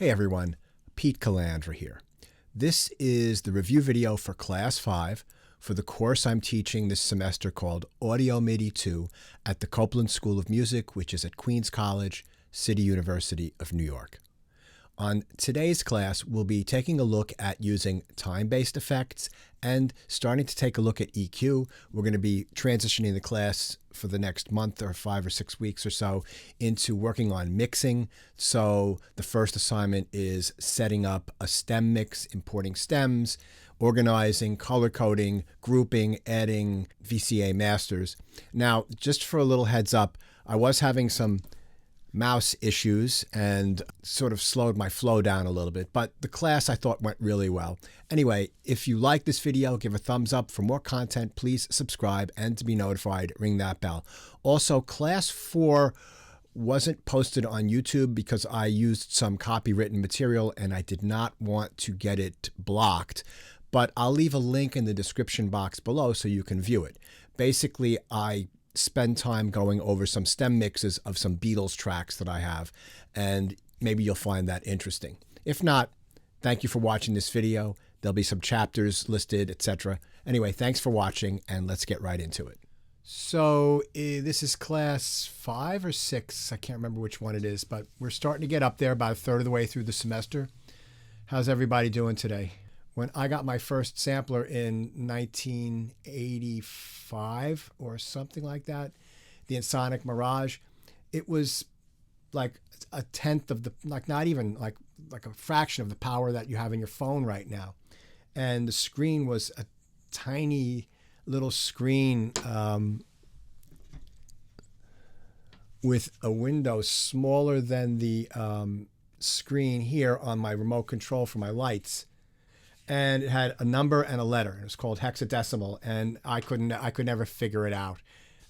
Hey everyone, Pete Calandra here. This is the review video for Class 5 for the course I'm teaching this semester called Audio MIDI 2 at the Copeland School of Music, which is at Queens College, City University of New York. On today's class, we'll be taking a look at using time-based effects and starting to take a look at EQ. We're going to be transitioning the class for the next month or 5 or 6 weeks or so into working on mixing. So the first assignment is setting up a stem mix, importing stems, organizing, color coding, grouping, adding VCA masters. Now, just for a little heads up, I was having some mouse issues and sort of slowed my flow down a little bit, but the class I thought went really well. Anyway, if you like this video, give a thumbs up. For more content, please subscribe, and to be notified, ring that bell. Also, class 4 wasn't posted on YouTube because I used some copywritten material and I did not want to get it blocked, but I'll leave a link in the description box below so you can view it. Basically, I spend time going over some stem mixes of some Beatles tracks that I have, and maybe you'll find that interesting. If not, thank you for watching this video. There'll be some chapters listed, etc. Anyway, thanks for watching, and let's get right into it. So this is class 5 or 6. I can't remember which one it is, but we're starting to get up there, about a third of the way through the semester. How's everybody doing today? When I got my first sampler in 1985 or something like that, the Ensoniq Mirage, it was like a tenth of the, like not even like a fraction of the power that you have in your phone right now. And the screen was a tiny little screen with a window smaller than the screen here on my remote control for my lights. And it had a number and a letter. It was called hexadecimal, and I could never figure it out.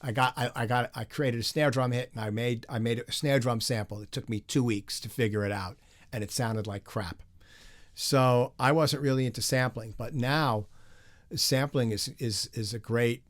I created a snare drum hit, and I made a snare drum sample. It took me 2 weeks to figure it out, and it sounded like crap. So I wasn't really into sampling, but now sampling is great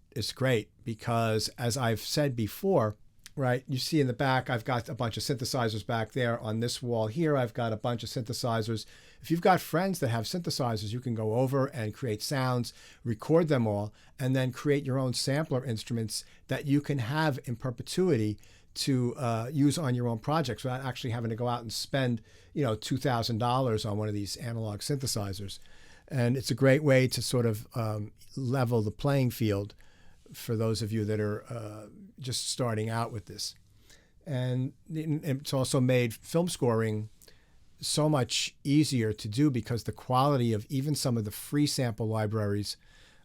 because, as I've said before, right? You see in the back, I've got a bunch of synthesizers back there. On this wall here, I've got a bunch of synthesizers. If you've got friends that have synthesizers, you can go over and create sounds, record them all, and then create your own sampler instruments that you can have in perpetuity to use on your own projects without actually having to go out and spend, $2,000 on one of these analog synthesizers. And it's a great way to sort of level the playing field for those of you that are just starting out with this. And it's also made film scoring so much easier to do because the quality of even some of the free sample libraries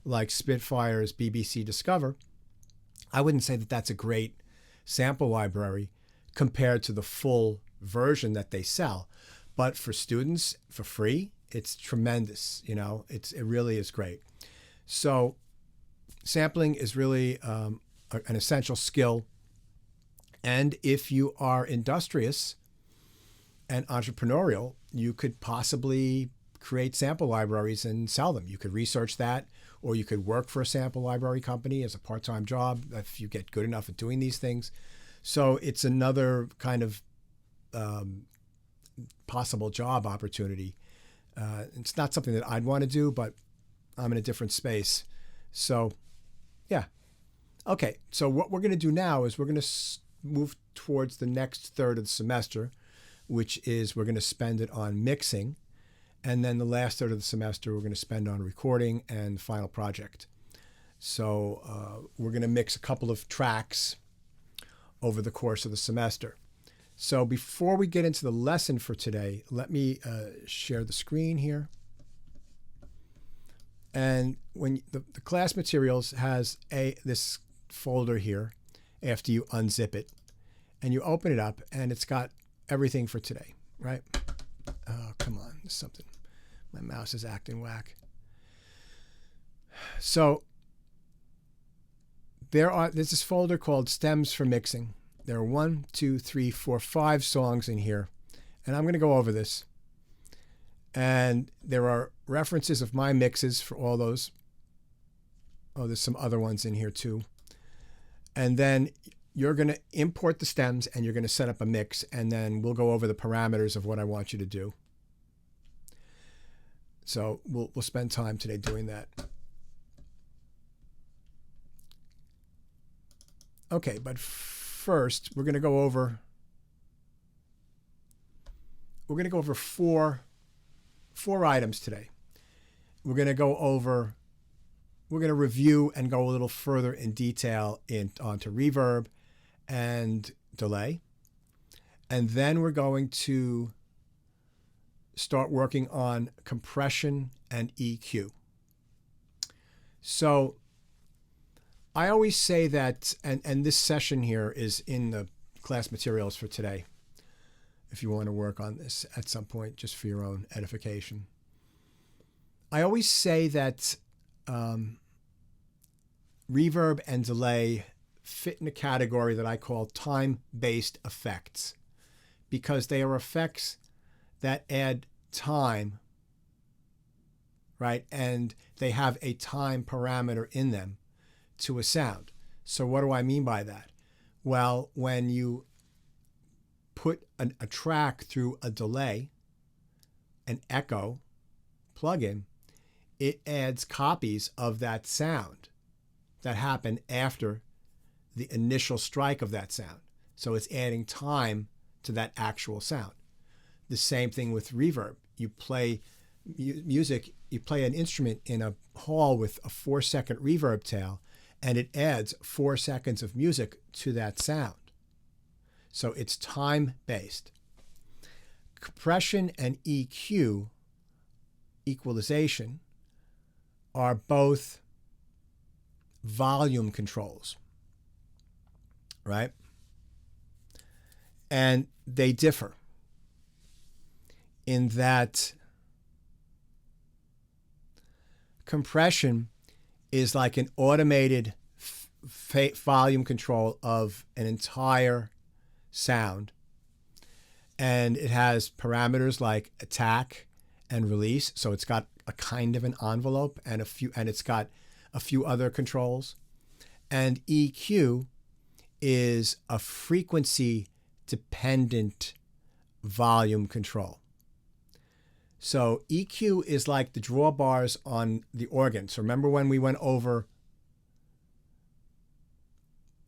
like Spitfire's BBC Discover, I wouldn't say that that's a great sample library compared to the full version that they sell. But for students, for free, it's tremendous. It really is great. So sampling is really an essential skill. And if you are industrious and entrepreneurial, you could possibly create sample libraries and sell them. You could research that, or you could work for a sample library company as a part-time job if you get good enough at doing these things. So it's another kind of possible job opportunity. It's not something that I'd want to do, but I'm in a different space. So yeah. Okay, so what we're going to do now is we're going to move towards the next third of the semester, which is we're going to spend it on mixing. And then the last third of the semester, we're going to spend on recording and the final project. So we're going to mix a couple of tracks over the course of the semester. So before we get into the lesson for today, let me share the screen here. And when the class materials has this folder here after you unzip it, and you open it up, and it's got everything for today, right? Oh, come on, there's something. My mouse is acting whack. So there's this folder called Stems for Mixing. There are 1, 2, 3, 4, 5 songs in here, and I'm going to go over this. And there are references of my mixes for all those. Oh, there's some other ones in here too. And then you're going to import the stems and you're going to set up a mix, and then we'll go over the parameters of what I want you to do. So we'll spend time today doing that. Okay, but first we're going to go over four items today. We're going to review and go a little further in detail onto reverb and delay. And then we're going to start working on compression and EQ. So I always say that, and this session here is in the class materials for today, if you want to work on this at some point, just for your own edification. I always say that reverb and delay fit in a category that I call time-based effects, because they are effects that add time, right? And they have a time parameter in them to a sound. So what do I mean by that? Well, when you put a track through a delay, an echo plugin, it adds copies of that sound that happen after the initial strike of that sound. So it's adding time to that actual sound. The same thing with reverb. You play music, you play an instrument in a hall with a 4-second reverb tail, and it adds 4 seconds of music to that sound. So it's time-based. Compression and EQ, equalization, are both volume controls, right? And they differ in that compression is like an automated volume control of an entire sound, and it has parameters like attack and release. So it's got a kind of an envelope and it's got a few other controls. And EQ is a frequency dependent volume control. So EQ is like the drawbars on the organ. So remember when we went over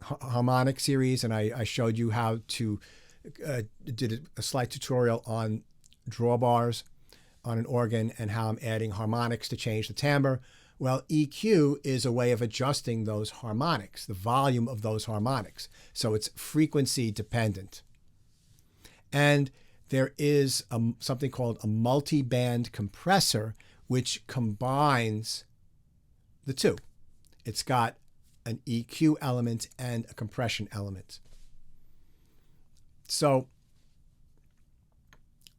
harmonic series and I showed you how to did a slight tutorial on drawbars on an organ and how I'm adding harmonics to change the timbre. Well, EQ is a way of adjusting those harmonics, the volume of those harmonics. So it's frequency dependent. And there is something called a multi-band compressor, which combines the two. It's got an EQ element and a compression element. So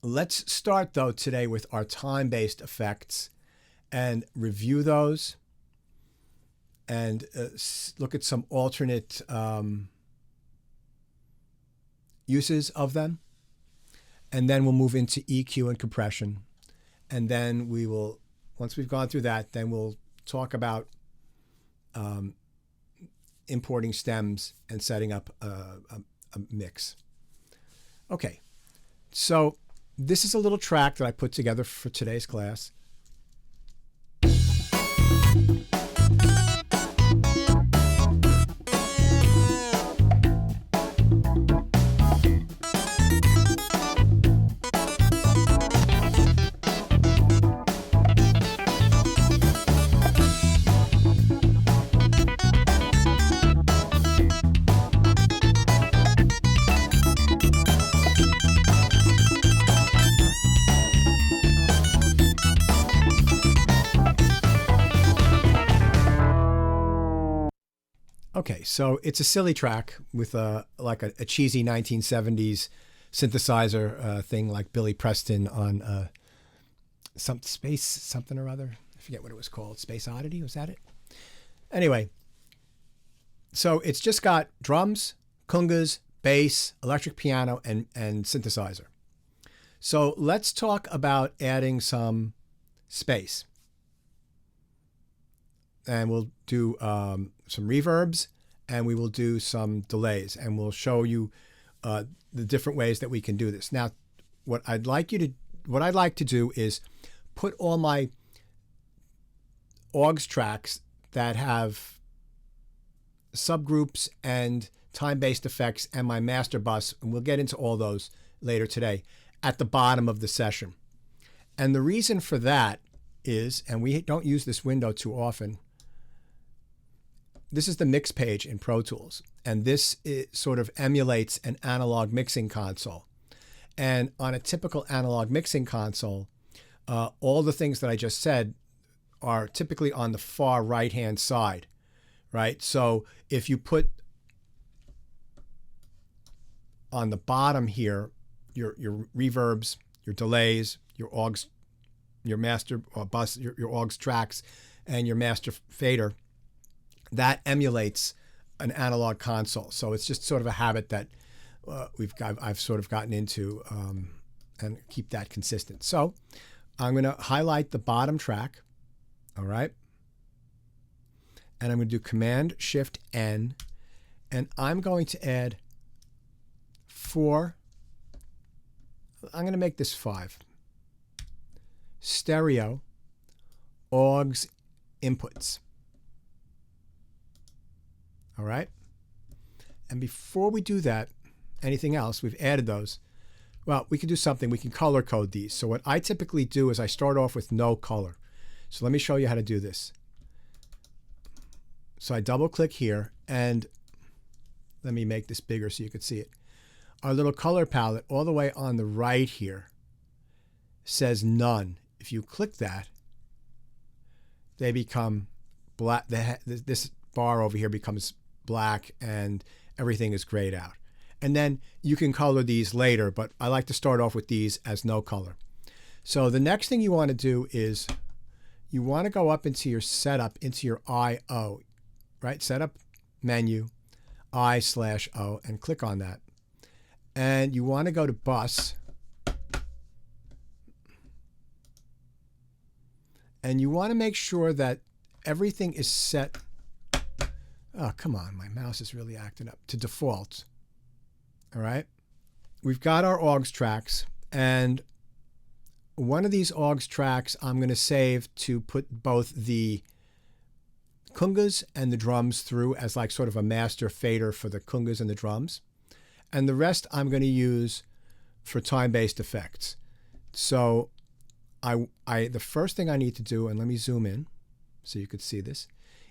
let's start, though, today with our time-based effects and review those and look at some alternate uses of them. And then we'll move into EQ and compression. And then we will, once we've gone through that, then we'll talk about importing stems and setting up a mix. Okay, so this is a little track that I put together for today's class. Okay, so it's a silly track with like a cheesy 1970s synthesizer thing like Billy Preston on some Space something or other. I forget what it was called. Space Oddity, was that it? Anyway, so it's just got drums, congas, bass, electric piano, and synthesizer. So let's talk about adding some space. And we'll do some reverbs, and we will do some delays, and we'll show you the different ways that we can do this. Now, what I'd like to do is put all my aux tracks that have subgroups and time-based effects and my master bus, and we'll get into all those later today, at the bottom of the session. And the reason for that is, and we don't use this window too often, this is the mix page in Pro Tools, and this sort of emulates an analog mixing console. And on a typical analog mixing console, all the things that I just said are typically on the far right-hand side, right? So if you put on the bottom here your reverbs, your delays, your aux, your master bus, your aux tracks, and your master fader, that emulates an analog console. So it's just sort of a habit that I've sort of gotten into and keep that consistent. So I'm going to highlight the bottom track, all right? And I'm going to do Command-Shift-N, and I'm going to add 4, I'm going to make this 5, stereo aux inputs. All right? And before we do that, anything else, we've added those. Well, we can do something. We can color code these. So what I typically do is I start off with no color. So let me show you how to do this. So I double click here, and let me make this bigger so you can see it. Our little color palette all the way on the right here says none. If you click that, they become black. This bar over here becomes black and everything is grayed out. And then you can color these later, but I like to start off with these as no color. So the next thing you want to do is you want to go up into your setup, into your I/O, right? Setup menu, I/O, and click on that. And you want to go to bus. And you want to make sure that everything is set. Oh, come on, my mouse is really acting up. To default. All right. We've got our aux tracks, and one of these aux tracks I'm going to save to put both the congas and the drums through as like sort of a master fader for the congas and the drums. And the rest I'm going to use for time-based effects. So the first thing I need to do, and let me zoom in so you could see this,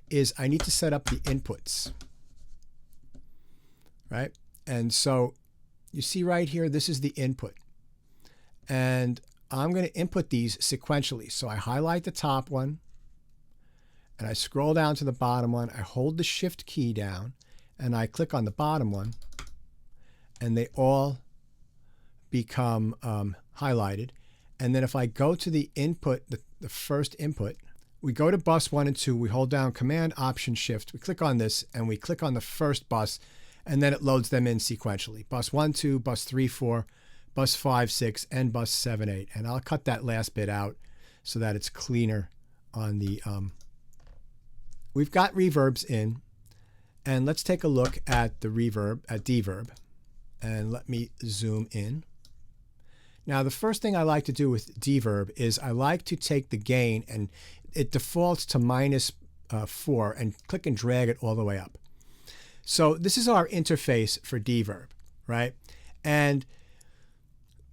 is I need to set up the inputs, right? And so you see right here, this is the input. And I'm going to input these sequentially. So I highlight the top one, and I scroll down to the bottom one. I hold the Shift key down, and I click on the bottom one, and they all become highlighted. And then if I go to the input, the first input, we go to bus 1 and 2, we hold down Command, Option, Shift, we click on this, and we click on the first bus, and then it loads them in sequentially. Bus 1, 2, bus 3, 4, bus 5, 6, and bus 7, 8. And I'll cut that last bit out so that it's cleaner on the... We've got reverbs in, and let's take a look at the reverb, at deverb. And let me zoom in. Now, the first thing I like to do with deverb is I like to take the gain, and it defaults to -4, and click and drag it all the way up. So this is our interface for deverb, right? And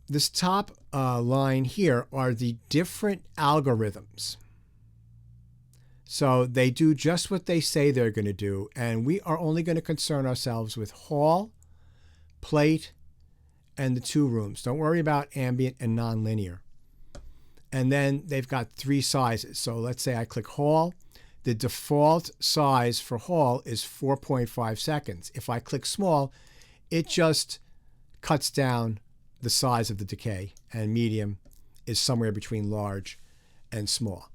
this top line here are the different algorithms. So they do just what they say they're going to do, and we are only going to concern ourselves with hall, plate, and the 2 rooms. Don't worry about ambient and nonlinear. And then they've got 3 sizes. So let's say I click hall. The default size for hall is 4.5 seconds. If I click small, it just cuts down the size of the decay, and medium is somewhere between large and small.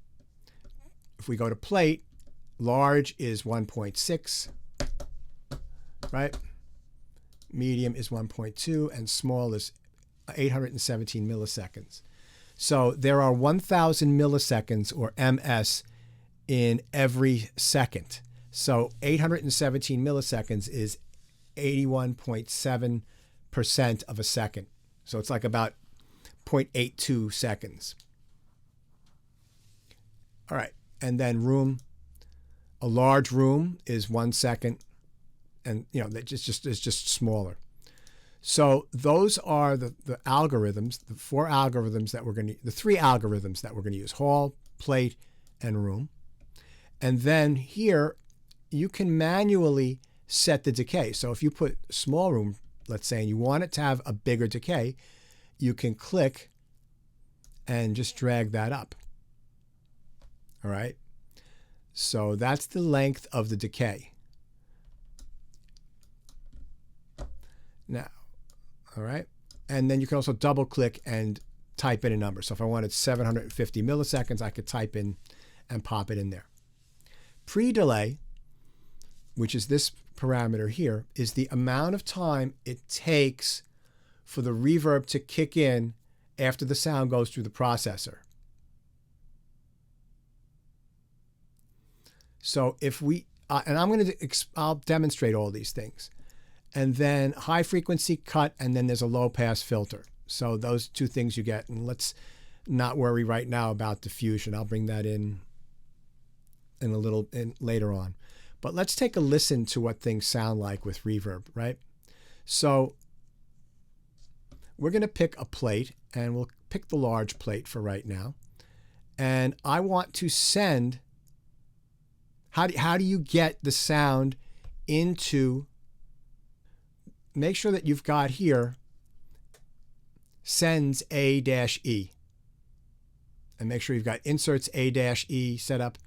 If we go to plate, large is 1.6, right? Medium is 1.2, and small is 817 milliseconds. So there are 1,000 milliseconds, or ms, in every second. So 817 milliseconds is 81.7% of a second. So it's like about 0.82 seconds. All right, and then room. A large room is 1 second, and you know that it's just smaller. So those are the algorithms, the three algorithms that we're going to use: hall, plate, and room. And then here, you can manually set the decay. So if you put small room, let's say, and you want it to have a bigger decay, you can click and just drag that up. All right. So that's the length of the decay. Now, all right. And then you can also double click and type in a number. So if I wanted 750 milliseconds, I could type in and pop it in there. Pre-delay, which is this parameter here, is the amount of time it takes for the reverb to kick in after the sound goes through the processor. So if we, and I'll demonstrate all these things. And then high frequency cut, and then there's a low pass filter. So those two things you get. And let's not worry right now about diffusion. I'll bring that in later on. But let's take a listen to what things sound like with reverb, right? So we're going to pick a plate, and we'll pick the large plate for right now. And I want to send, how do you get the sound into, make sure that you've got here, sends A-E. And make sure you've got inserts A-E set up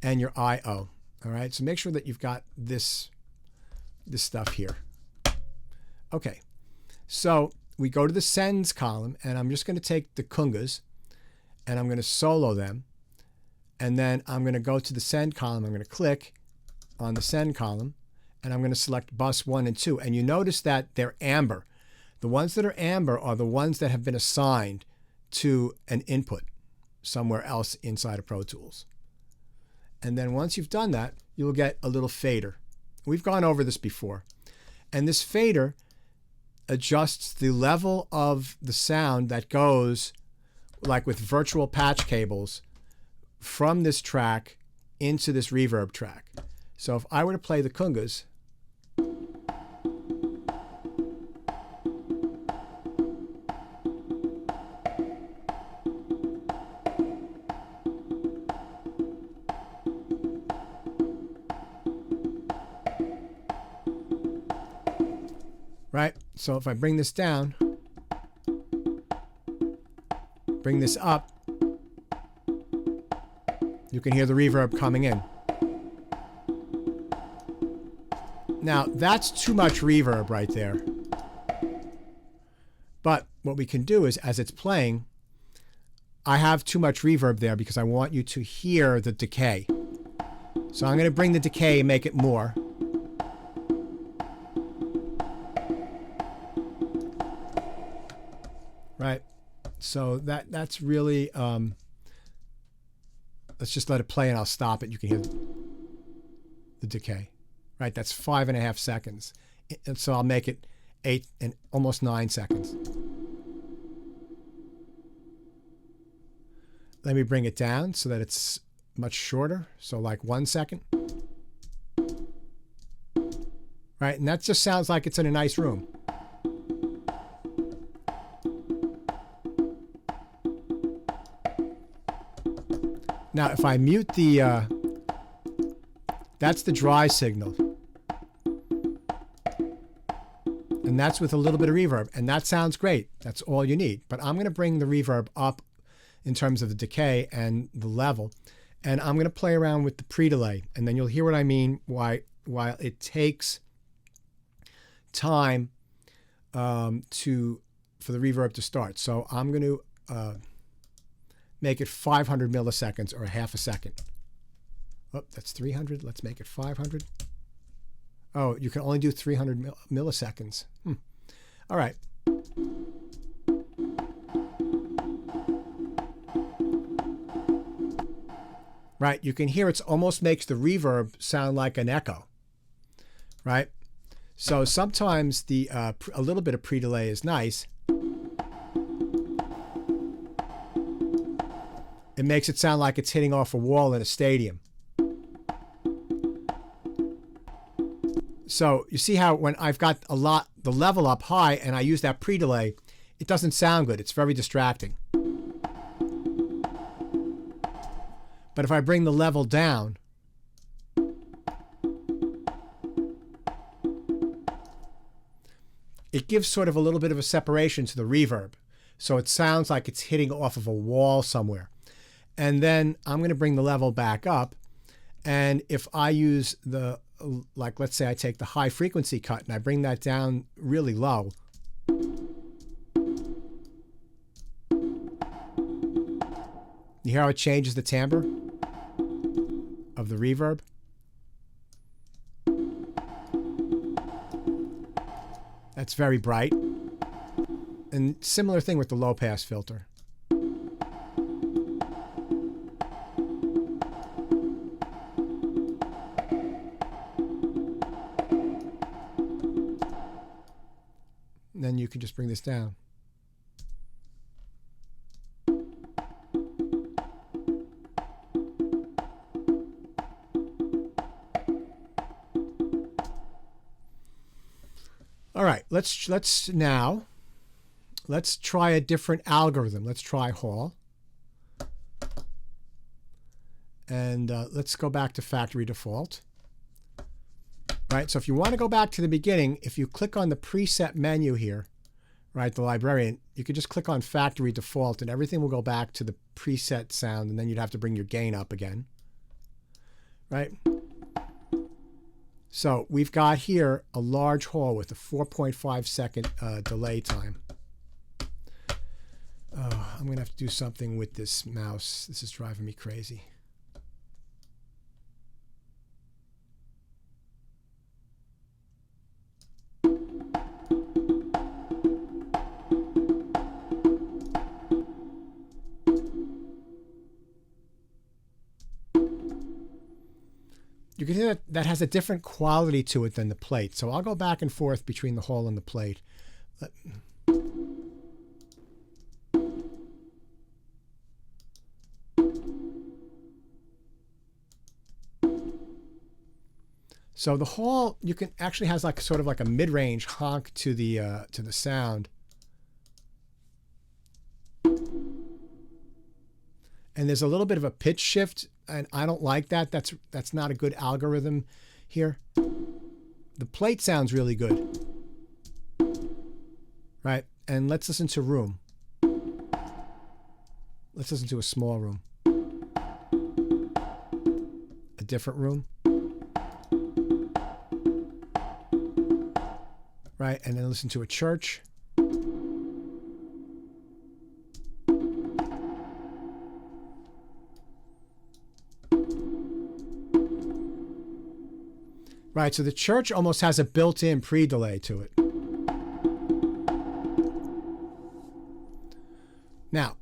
and your I/O. All right, so make sure that you've got this stuff here. Okay, so we go to the sends column, and I'm just going to take the Congas, and I'm going to solo them. And then I'm going to go to the send column. I'm going to click on the send column, and I'm going to select bus 1 and 2. And you notice that they're amber. The ones that are amber are the ones that have been assigned to an input somewhere else inside of Pro Tools. And then once you've done that, you'll get a little fader. We've gone over this before. And this fader adjusts the level of the sound that goes, like with virtual patch cables, from this track into this reverb track. So if I were to play the Congas, right? So if I bring this down, bring this up, you can hear the reverb coming in. Now, that's too much reverb right there. But what we can do is, as it's playing, I have too much reverb there because I want you to hear the decay. So I'm going to bring the decay and make it more. Right? So that's really, let's just let it play and I'll stop it. You can hear the decay. Right, that's 5.5 seconds. And so I'll make it 8 and almost 9 seconds. Let me bring it down so that it's much shorter. So like 1 second. Right, and that just sounds like it's in a nice room. Now, if I mute the, that's the dry signal. And that's with a little bit of reverb. And that sounds great. That's all you need. But I'm going to bring the reverb up in terms of the decay and the level. And I'm going to play around with the pre-delay. And then you'll hear what I mean while it takes time for the reverb to start. So I'm going to make it 500 milliseconds or a half a second. Oh, that's 300. Let's make it 500. Oh, you can only do 300 milliseconds. All right. Right, you can hear it almost makes the reverb sound like an echo. Right? So sometimes a little bit of pre-delay is nice. it makes it sound like it's hitting off a wall in a stadium. So you see how when I've got the level up high and I use that pre-delay, it doesn't sound good. It's very distracting. But if I bring the level down, it gives sort of a little bit of a separation to the reverb. So it sounds like it's hitting off of a wall somewhere. And then I'm going to bring the level back up. And if I use the, like, let's say I take the high frequency cut and I bring that down really low. You hear how it changes the timbre of the reverb? That's very bright. And similar thing with the low pass filter. And then you can just bring this down. All right, let's try a different algorithm. Let's try Hall. And let's go back to factory default. Right, so if you want to go back to the beginning, if you click on the preset menu here, right, the librarian, you could just click on factory default and everything will go back to the preset sound, and then you'd have to bring your gain up again. Right? So we've got here a large Hall with a 4.5 second delay time. I'm going to have to do something with this mouse. This is driving me crazy. You can hear that that has a different quality to it than the plate. So I'll go back and forth between the Hall and the plate. So the Hall, you can actually has like sort of like a mid-range honk to the sound. And there's a little bit of a pitch shift, and I don't like that. That's not a good algorithm here. The plate sounds really good. Right? And let's listen to room. Let's listen to a small room. A different room. Right? And then listen to a church. Right, so the church almost has a built-in pre-delay to it. Now,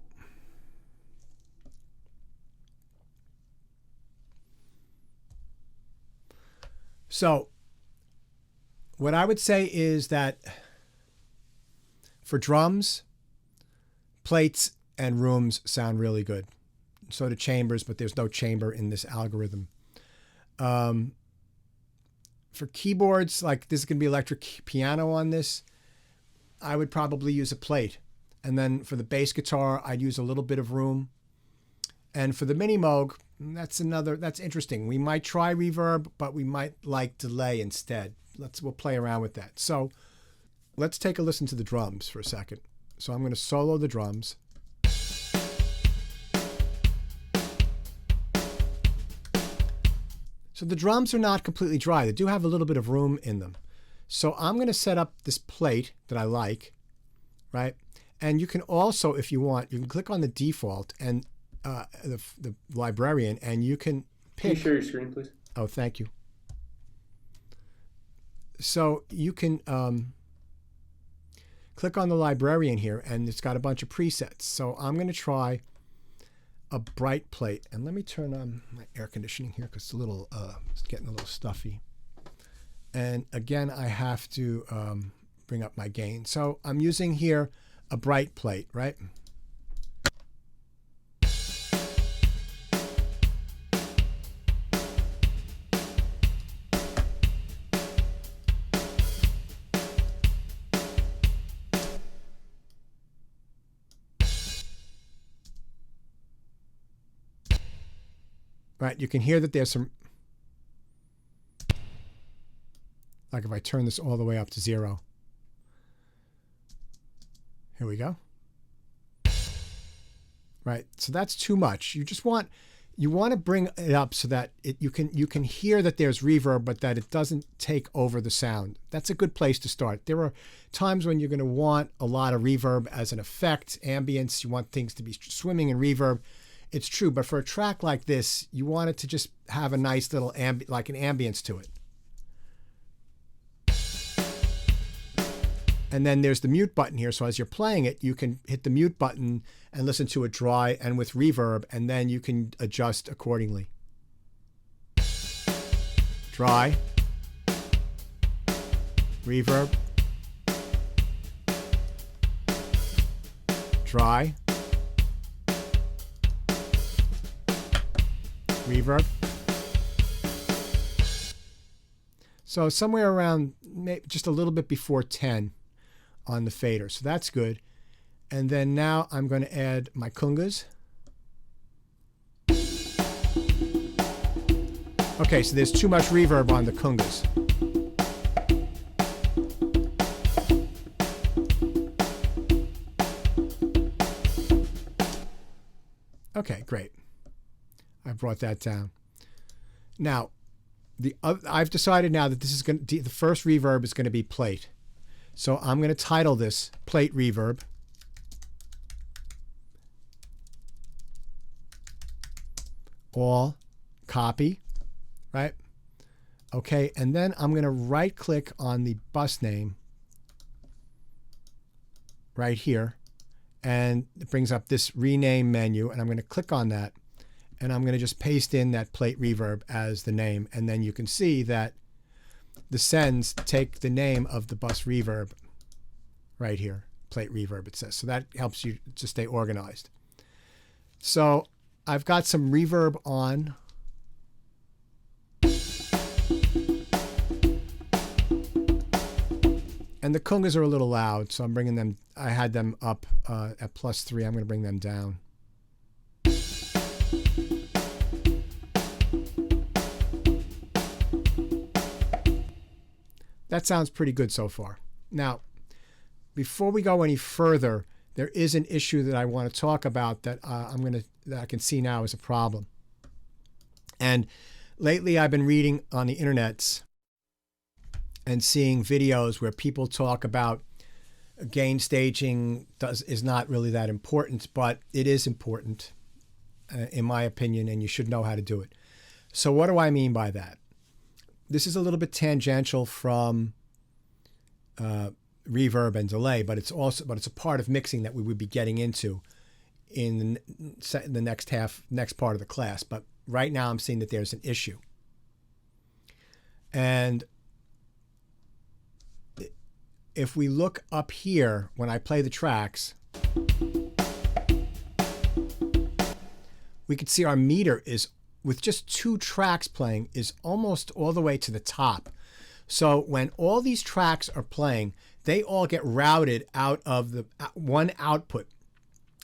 so what I would say is that for drums, plates and rooms sound really good. So do chambers, but there's no chamber in this algorithm. For keyboards, like this is going to be electric piano on this, I would probably use a plate. And then for the bass guitar, I'd use a little bit of room. And for the mini Moog, that's interesting. We might try reverb, but we might like delay instead. We'll play around with that. So let's take a listen to the drums for a second. So I'm going to solo the drums. So the drums are not completely dry. They do have a little bit of room in them. So I'm going to set up this plate that I like, right? And you can also, if you want, you can click on the default and the librarian, and you can pick. Can you share your screen, please? Oh, thank you. So you can click on the librarian here, and it's got a bunch of presets. So I'm going to try a bright plate, and let me turn on my air conditioning here because it's a little, it's getting a little stuffy. And again, I have to bring up my gain. So I'm using here a bright plate, right? right? You can hear that there's some, like if I turn this all the way up to 0. Here we go. Right, so that's too much. You just want, you want to bring it up so that you can hear that there's reverb, but that it doesn't take over the sound. That's a good place to start. There are times when you're going to want a lot of reverb as an effect, ambience. You want things to be swimming in reverb. It's true, but for a track like this, you want it to just have a nice little like an ambience to it. And then there's the mute button here. So as you're playing it, you can hit the mute button and listen to it dry and with reverb, and then you can adjust accordingly. Dry, reverb, dry, reverb. So somewhere around maybe just a little bit before 10 on the fader. So that's good. And then now I'm going to add my Congas. Okay, so there's too much reverb on the Congas. Okay, great. I brought that down. Now, I've decided now that this is going to, the first reverb is going to be plate. So I'm going to title this Plate Reverb. All, copy, right? Okay, and then I'm going to right click on the bus name right here, and it brings up this rename menu, and I'm going to click on that, and I'm going to just paste in that Plate Reverb as the name, and then you can see that the sends take the name of the bus reverb right here, Plate Reverb it says. So that helps you to stay organized. So I've got some reverb on. And the Congas are a little loud, so I'm bringing them, I had them up at +3. I'm going to bring them down. That sounds pretty good so far. Now, before we go any further, there is an issue that I want to talk about that that I can see now as a problem. And lately I've been reading on the internets and seeing videos where people talk about gain staging is not really that important, but it is important in my opinion, and you should know how to do it. So what do I mean by that? This is a little bit tangential from reverb and delay, but it's a part of mixing that we would be getting into in the next part of the class. But right now I'm seeing that there's an issue. And if we look up here, when I play the tracks, we can see our meter is, with just 2 tracks playing, is almost all the way to the top. So when all these tracks are playing, they all get routed out of the one output,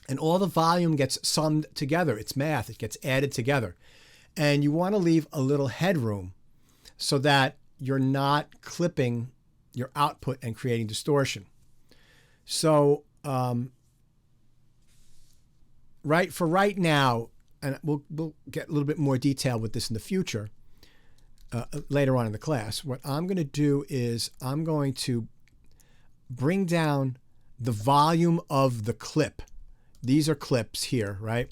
and all the volume gets summed together. It's math. It gets added together. And you want to leave a little headroom so that you're not clipping your output and creating distortion. So right now, and we'll get a little bit more detail with this in the future, later on in the class, what I'm going to do is I'm going to bring down the volume of the clip. These are clips here, right?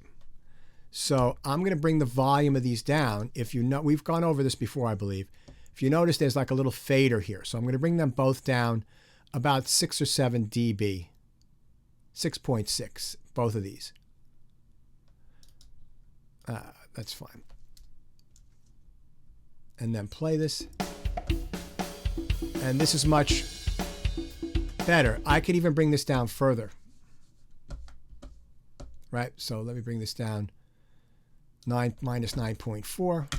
So I'm going to bring the volume of these down. If you know, we've gone over this before, I believe. If you notice, there's like a little fader here. So I'm going to bring them both down about 6 or 7 dB. 6.6, both of these. That's fine. And then play this. And this is much better. I could even bring this down further. Right? So let me bring this down. Minus 9.4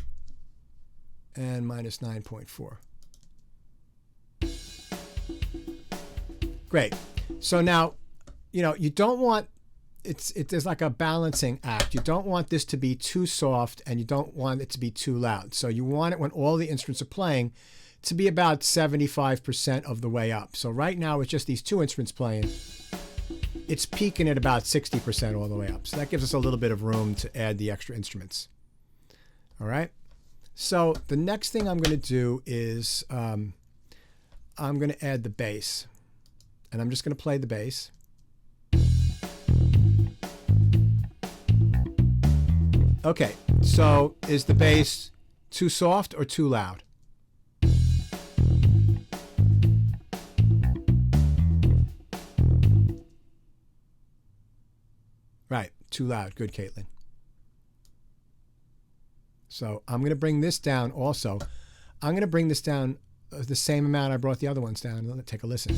and minus 9.4. Great. So now, you know, you don't want there's like a balancing act. You don't want this to be too soft and you don't want it to be too loud. So you want it when all the instruments are playing to be about 75% of the way up. So right now it's just these two instruments playing. It's peaking at about 60% all the way up. So that gives us a little bit of room to add the extra instruments. All right. So the next thing I'm going to do is I'm going to add the bass. And I'm just going to play the bass. Okay, so is the bass too soft or too loud? Right, too loud. Good, Caitlin. So I'm going to bring this down also. I'm going to bring this down the same amount I brought the other ones down. Let's take a listen.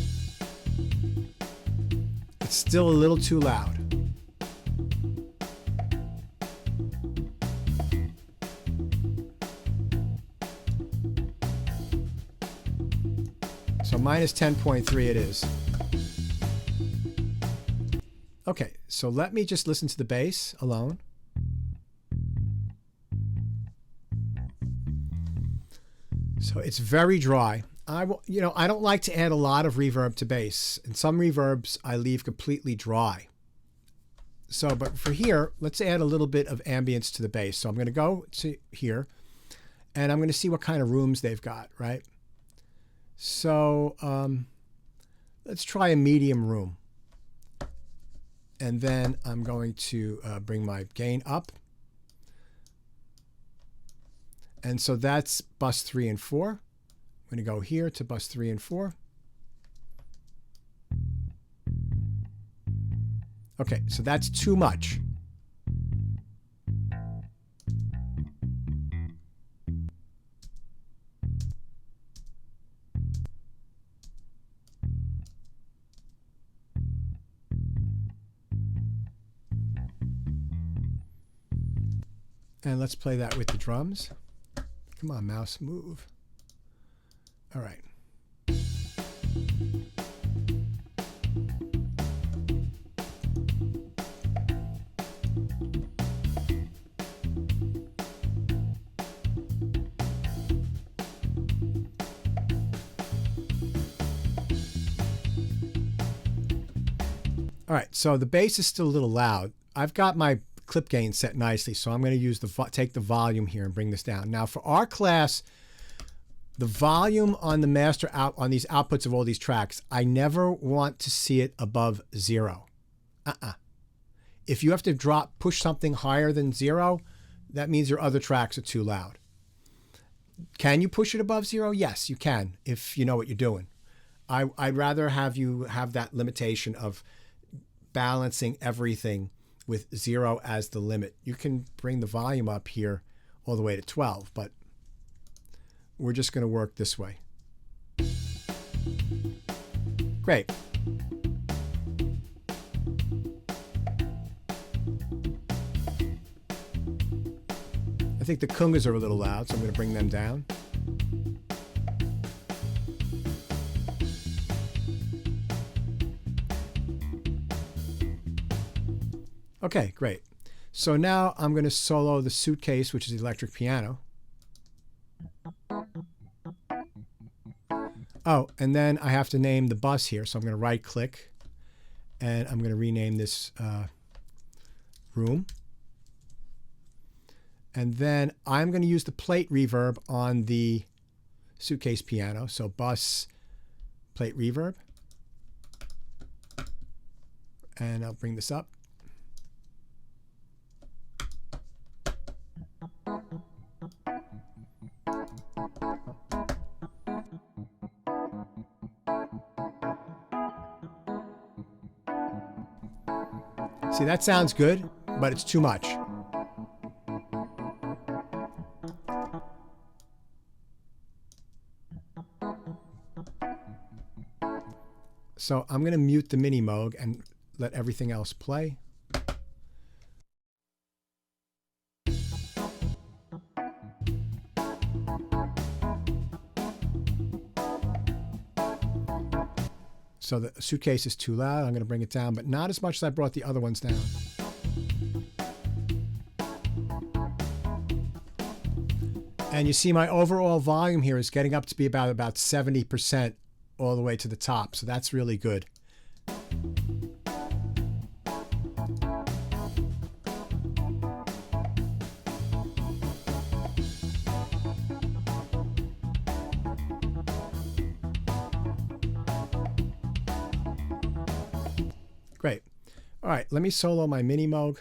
It's still a little too loud. So minus 10.3 it is. Okay, so let me just listen to the bass alone. So it's very dry. I don't like to add a lot of reverb to bass. And some reverbs I leave completely dry. So, but for here, let's add a little bit of ambience to the bass. So I'm going to go to here, and I'm going to see what kind of rooms they've got, right? So let's try a medium room. And then I'm going to bring my gain up. And so that's bus 3 and 4. I'm going to go here to bus 3 and 4. Okay, so that's too much. And let's play that with the drums. Come on, mouse, move. All right. All right, so the bass is still a little loud. I've got my clip gain set nicely, so I'm going to use take the volume here and bring this down. Now for our class, the volume on the master out on these outputs of all these tracks, I never want to see it above 0. If you have to push something higher than 0, that means your other tracks are too loud. Can you push it above 0? Yes, you can, if you know what you're doing. I'd rather have you have that limitation of balancing everything with 0 as the limit. You can bring the volume up here all the way to 12, but we're just going to work this way. Great. I think the Congas are a little loud, so I'm going to bring them down. Okay, great. So now I'm going to solo the suitcase, which is the electric piano. Oh, and then I have to name the bus here. So I'm going to right click and I'm going to rename this room. And then I'm going to use the plate reverb on the suitcase piano. So bus plate reverb. And I'll bring this up. See, that sounds good, but it's too much. So I'm going to mute the mini Moog and let everything else play. So the suitcase is too loud. I'm going to bring it down, but not as much as I brought the other ones down. And you see my overall volume here is getting up to be about 70% all the way to the top. So that's really good. Great. All right, let me solo my mini Moog.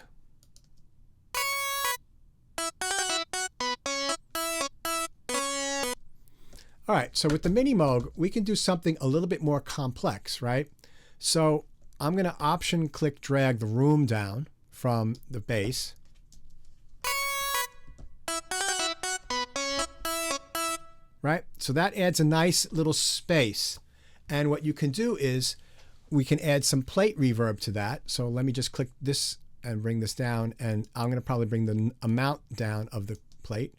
All right, so with the mini Moog, we can do something a little bit more complex, right? So I'm going to option click drag the room down from the bass. Right? So that adds a nice little space. And what you can do is we can add some plate reverb to that. So let me just click this and bring this down. And I'm going to probably bring the amount down of the plate.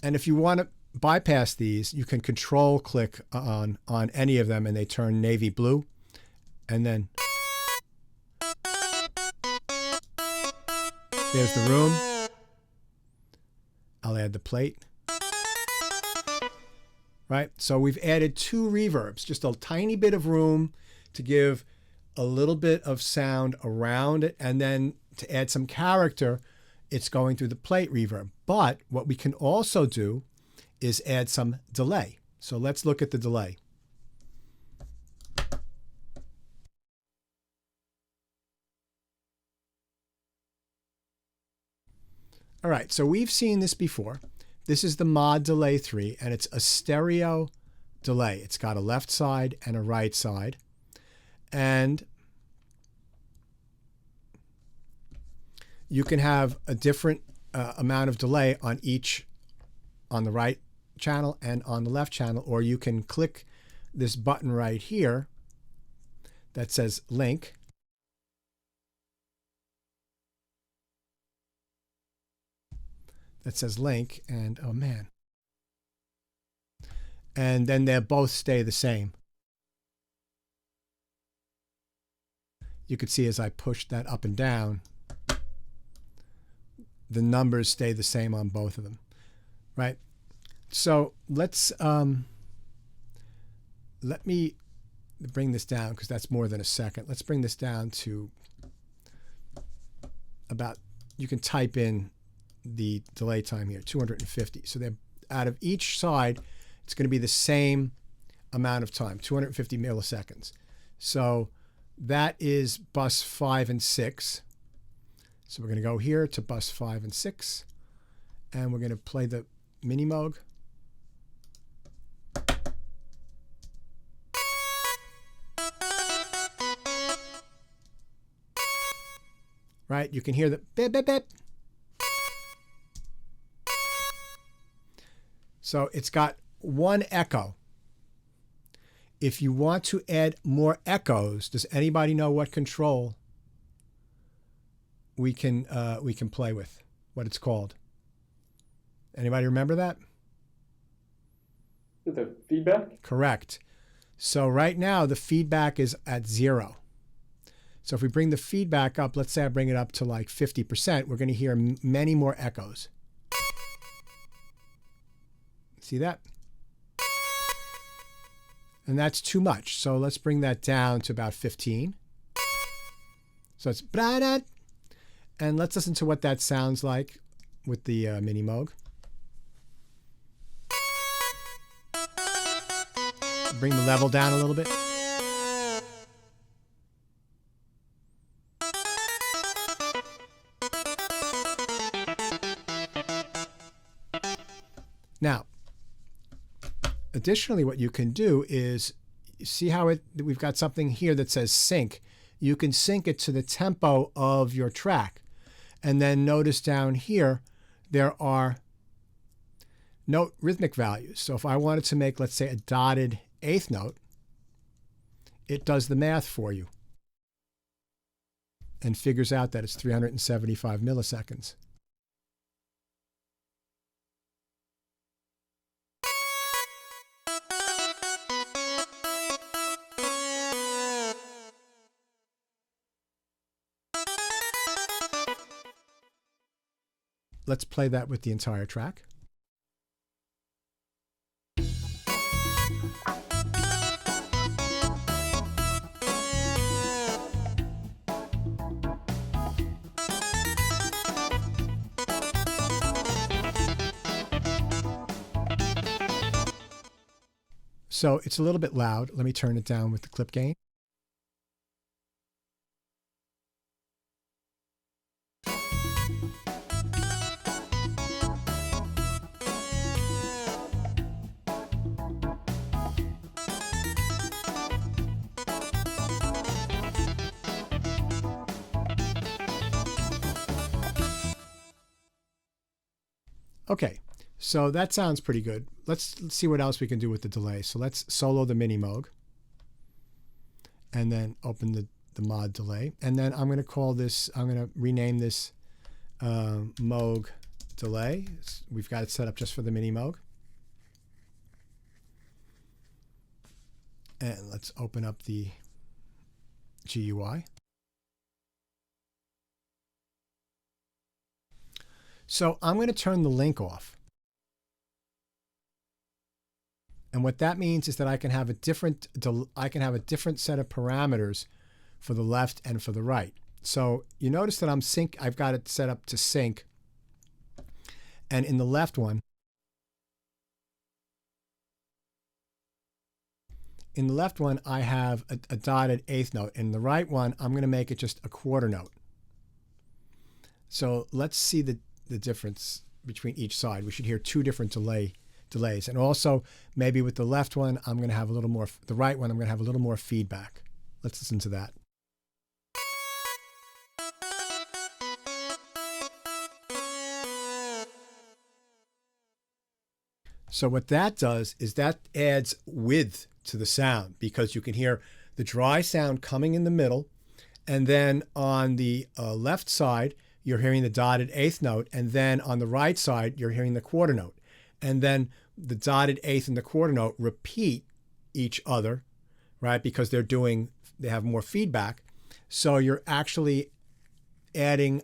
And if you want to bypass these, you can control click on any of them and they turn navy blue. And then there's the room. I'll add the plate. Right? So we've added 2 reverbs, just a tiny bit of room to give a little bit of sound around it. And then to add some character, it's going through the plate reverb. But what we can also do is add some delay. So let's look at the delay. All right, so we've seen this before. This is the Mod Delay 3, and it's a stereo delay. It's got a left side and a right side. And you can have a different amount of delay on each, on the right channel and on the left channel, or you can click this button right here that says link. That says link, and oh man. And then they'll both stay the same. You could see as I push that up and down, the numbers stay the same on both of them, right? So let's let me bring this down because that's more than a second. Let's bring this down to about, you can type in the delay time here, 250. So they're out of each side, it's going to be the same amount of time, 250 milliseconds. So that is bus 5 and 6. So we're going to go here to bus 5 and 6, and we're going to play the mini Moog. Right? You can hear the bip, bip, bip. So it's got one echo. If you want to add more echoes, does anybody know what control we can play with? What it's called? Anybody remember that? The feedback? Correct. So right now the feedback is at 0. So if we bring the feedback up, let's say I bring it up to like 50%, we're going to hear many more echoes. See that? And that's too much. So let's bring that down to about 15. So it's blah-da. And let's listen to what that sounds like with the mini Moog. Bring the level down a little bit. Now, additionally, what you can do is, see how we've got something here that says sync. You can sync it to the tempo of your track. And then notice down here, there are note rhythmic values. So if I wanted to make, let's say, a dotted 8th note, it does the math for you and figures out that it's 375 milliseconds. let's play that with the entire track. So it's a little bit loud. Let me turn it down with the clip gain. Okay, so that sounds pretty good. Let's see what else we can do with the delay. So let's solo the mini Moog and then open the mod delay. And then I'm going to call this, I'm going to rename this Moog delay. We've got it set up just for the mini Moog. And let's open up the GUI. So I'm going to turn the link off. And what that means is that I can have a different set of parameters for the left and for the right. So you notice that I've got it set up to sync. And in the left one, I have a dotted eighth note. In the right one, I'm going to make it just a quarter note. So let's see the difference between each side. We should hear two different delays. And also, maybe with the left one, I'm going to have a little more, the right one, I'm going to have a little more feedback. Let's listen to that. So what that does is that adds width to the sound, because you can hear the dry sound coming in the middle, and then on the left side, you're hearing the dotted eighth note, and then on the right side, you're hearing the quarter note. And then the dotted eighth and the quarter note repeat each other, right? Because they have more feedback. So you're actually adding,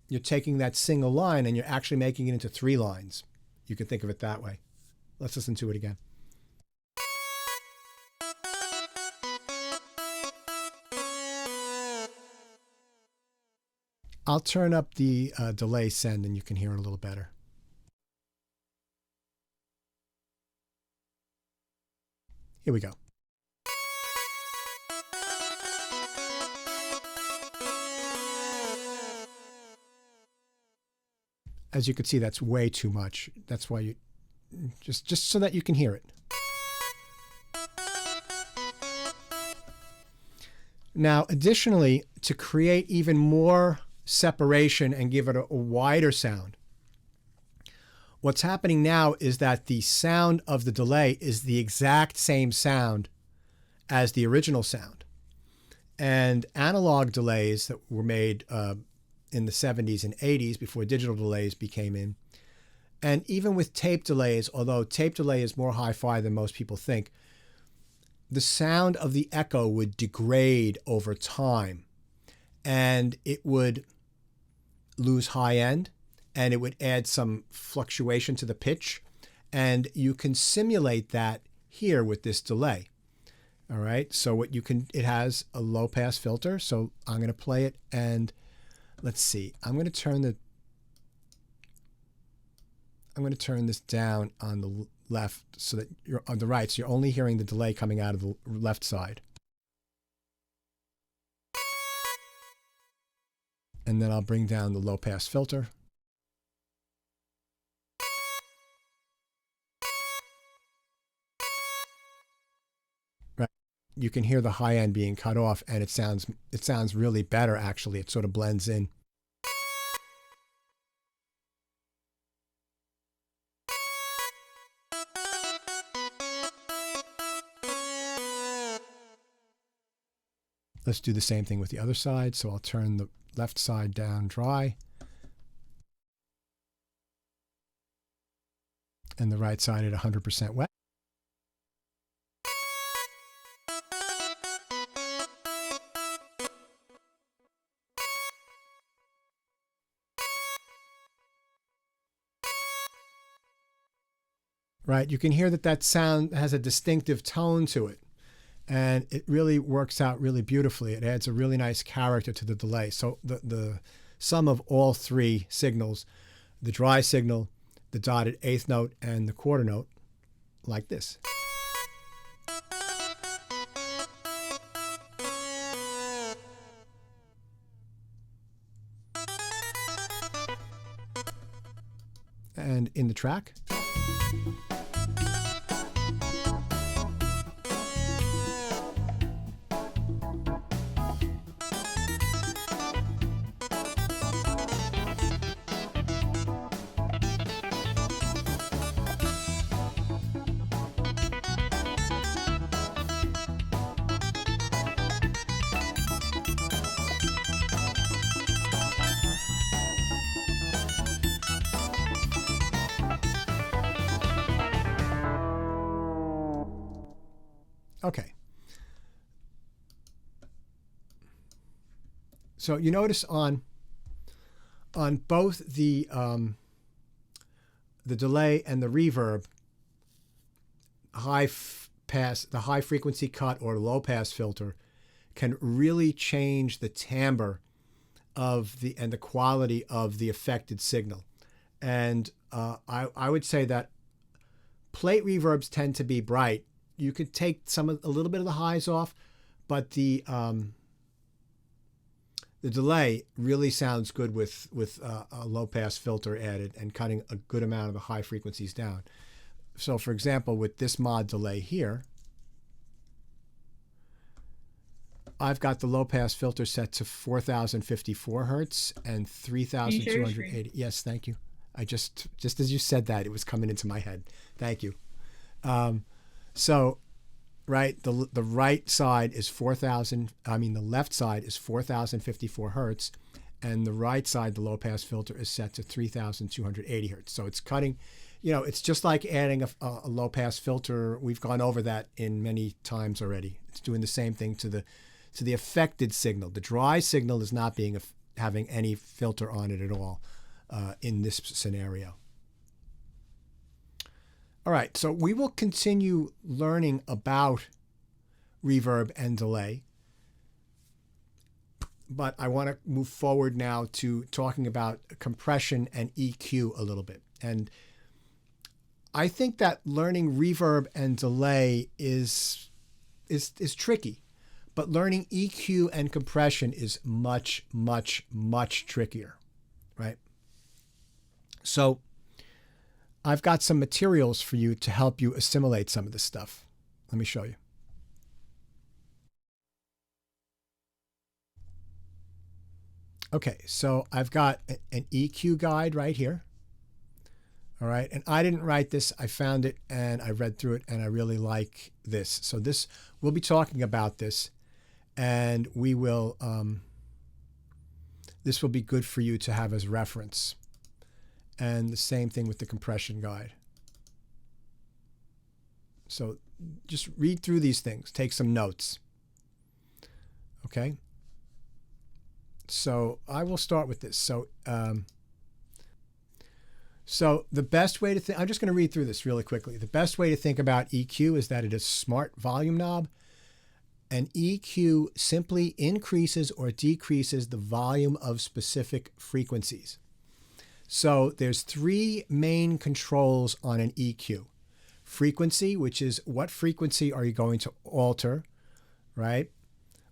you're taking that single line and you're actually making it into three lines. You can think of it that way. Let's listen to it again. I'll turn up the delay send and you can hear it a little better. Here we go. As you can see, that's way too much. That's why you just so that you can hear it. Now, additionally, to create even more separation and give it a wider sound, what's happening now is that the sound of the delay is the exact same sound as the original sound. And analog delays that were made in the 70s and 80s before digital delays became in, and even with tape delays, although tape delay is more hi-fi than most people think, the sound of the echo would degrade over time, and it would lose high end, and it would add some fluctuation to the pitch, and you can simulate that here with this delay. All right, so what you can, it has a low pass filter, so I'm going to play it, and let's see, I'm going to turn this down on the left so that you're on the right, so you're only hearing the delay coming out of the left side. And then I'll bring down the low pass filter. Right. You can hear the high end being cut off, and it sounds really better actually. It sort of blends in. Let's do the same thing with the other side. So I'll turn the left side down dry and the right side at 100% wet. right? You can hear that that sound has a distinctive tone to it. And it really works out really beautifully. It adds a really nice character to the delay. So the sum of all three signals, the dry signal, the dotted eighth note, and the quarter note, like this. And in the track. Okay. So you notice on both the delay and the reverb, the high frequency cut or low pass filter can really change the timbre of the quality of the affected signal. And I would say that plate reverbs tend to be bright. You could take a little bit of the highs off, but the delay really sounds good with a low pass filter added and cutting a good amount of the high frequencies down. So for example, with this mod delay here, I've got the low pass filter set to 4,054 hertz and 3,280. Yes, thank you. I just as you said that, it was coming into my head. Thank you. So, right, the right side is 4,000. I mean, the left side is 4,054 hertz, and the right side, the low pass filter, is set to 3,280 hertz. So it's cutting. You know, it's just like adding a low pass filter. We've gone over that in many times already. It's doing the same thing to the affected signal. The dry signal is not having any filter on it at all in this scenario. All right, so we will continue learning about reverb and delay, but I want to move forward now to talking about compression and EQ a little bit. And I think that learning reverb and delay is tricky, but learning EQ and compression is much, much, much trickier, right? So I've got some materials for you to help you assimilate some of this stuff. Let me show you. Okay, so I've got an EQ guide right here. All right, and I didn't write this. I found it and I read through it and I really like this. So we'll be talking about this, and we will, this will be good for you to have as reference. And the same thing with the compression guide. So just read through these things, take some notes. Okay. So I will start with this. So, so the best way to think, I'm just going to read through this really quickly. The best way to think about EQ is that it is a smart volume knob. And EQ simply increases or decreases the volume of specific frequencies. So there's three main controls on an EQ. Frequency, which is what frequency are you going to alter, right?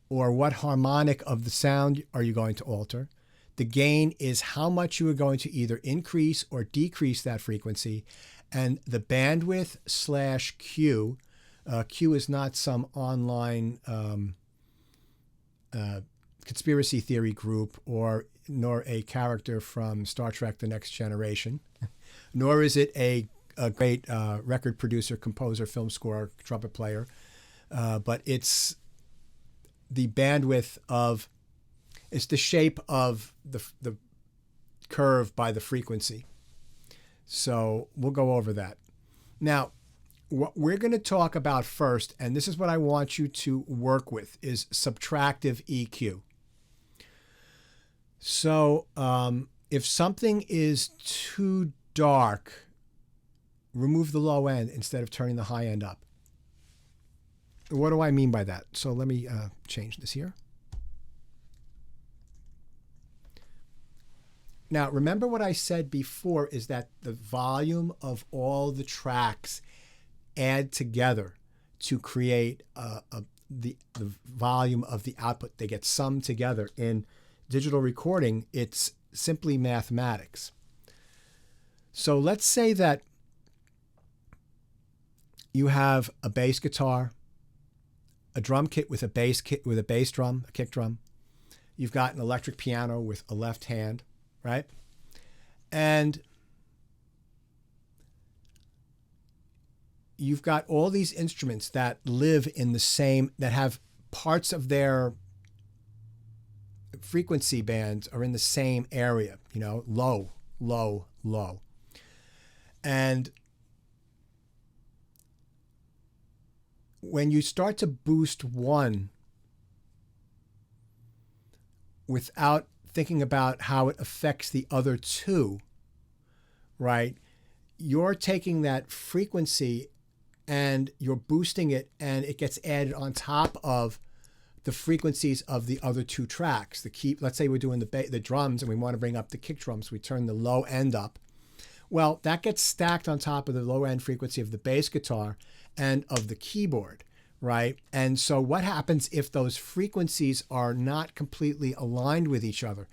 Or what harmonic of the sound are you going to alter? The gain is how much you are going to either increase or decrease that frequency. And the bandwidth / Q, Q is not some online conspiracy theory group nor a character from Star Trek The Next Generation, nor is it a great record producer, composer, film score, trumpet player, but it's the bandwidth it's the shape of the curve by the frequency. So we'll go over that. Now, what we're going to talk about first, and this is what I want you to work with, is subtractive EQ. So if something is too dark, remove the low end instead of turning the high end up. What do I mean by that? So let me change this here. Now, remember what I said before is that the volume of all the tracks add together to create the volume of the output. They get summed together. In digital recording, it's simply mathematics. So let's say that you have a bass guitar, a drum kit with a bass drum, a kick drum. You've got an electric piano with a left hand, right? And you've got all these instruments that live in the same, that have parts of their frequency bands are in the same area, you know, low, low, low. And when you start to boost one without thinking about how it affects the other two, right? You're taking that frequency and you're boosting it, and it gets added on top of the frequencies of the other two tracks. Let's say we're doing the drums and we want to bring up the kick drums. We turn the low end up. Well, that gets stacked on top of the low end frequency of the bass guitar and of the keyboard, right? And so what happens if those frequencies are not completely aligned with each other?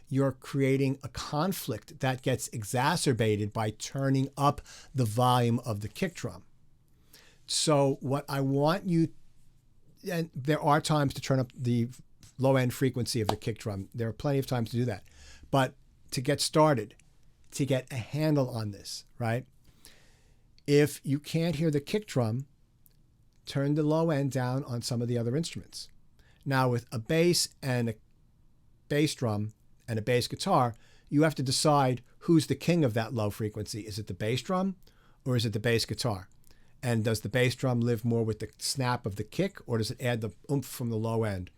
You're creating a conflict that gets exacerbated by turning up the volume of the kick drum. So what I want you, and there are times to turn up the low end frequency of the kick drum. There are plenty of times to do that. But to get started, to get a handle on this, right? If you can't hear the kick drum, turn the low end down on some of the other instruments. Now with a bass and a bass drum and a bass guitar, you have to decide who's the king of that low frequency. Is it the bass drum or is it the bass guitar? And does the bass drum live more with the snap of the kick, or does it add the oomph from the low end?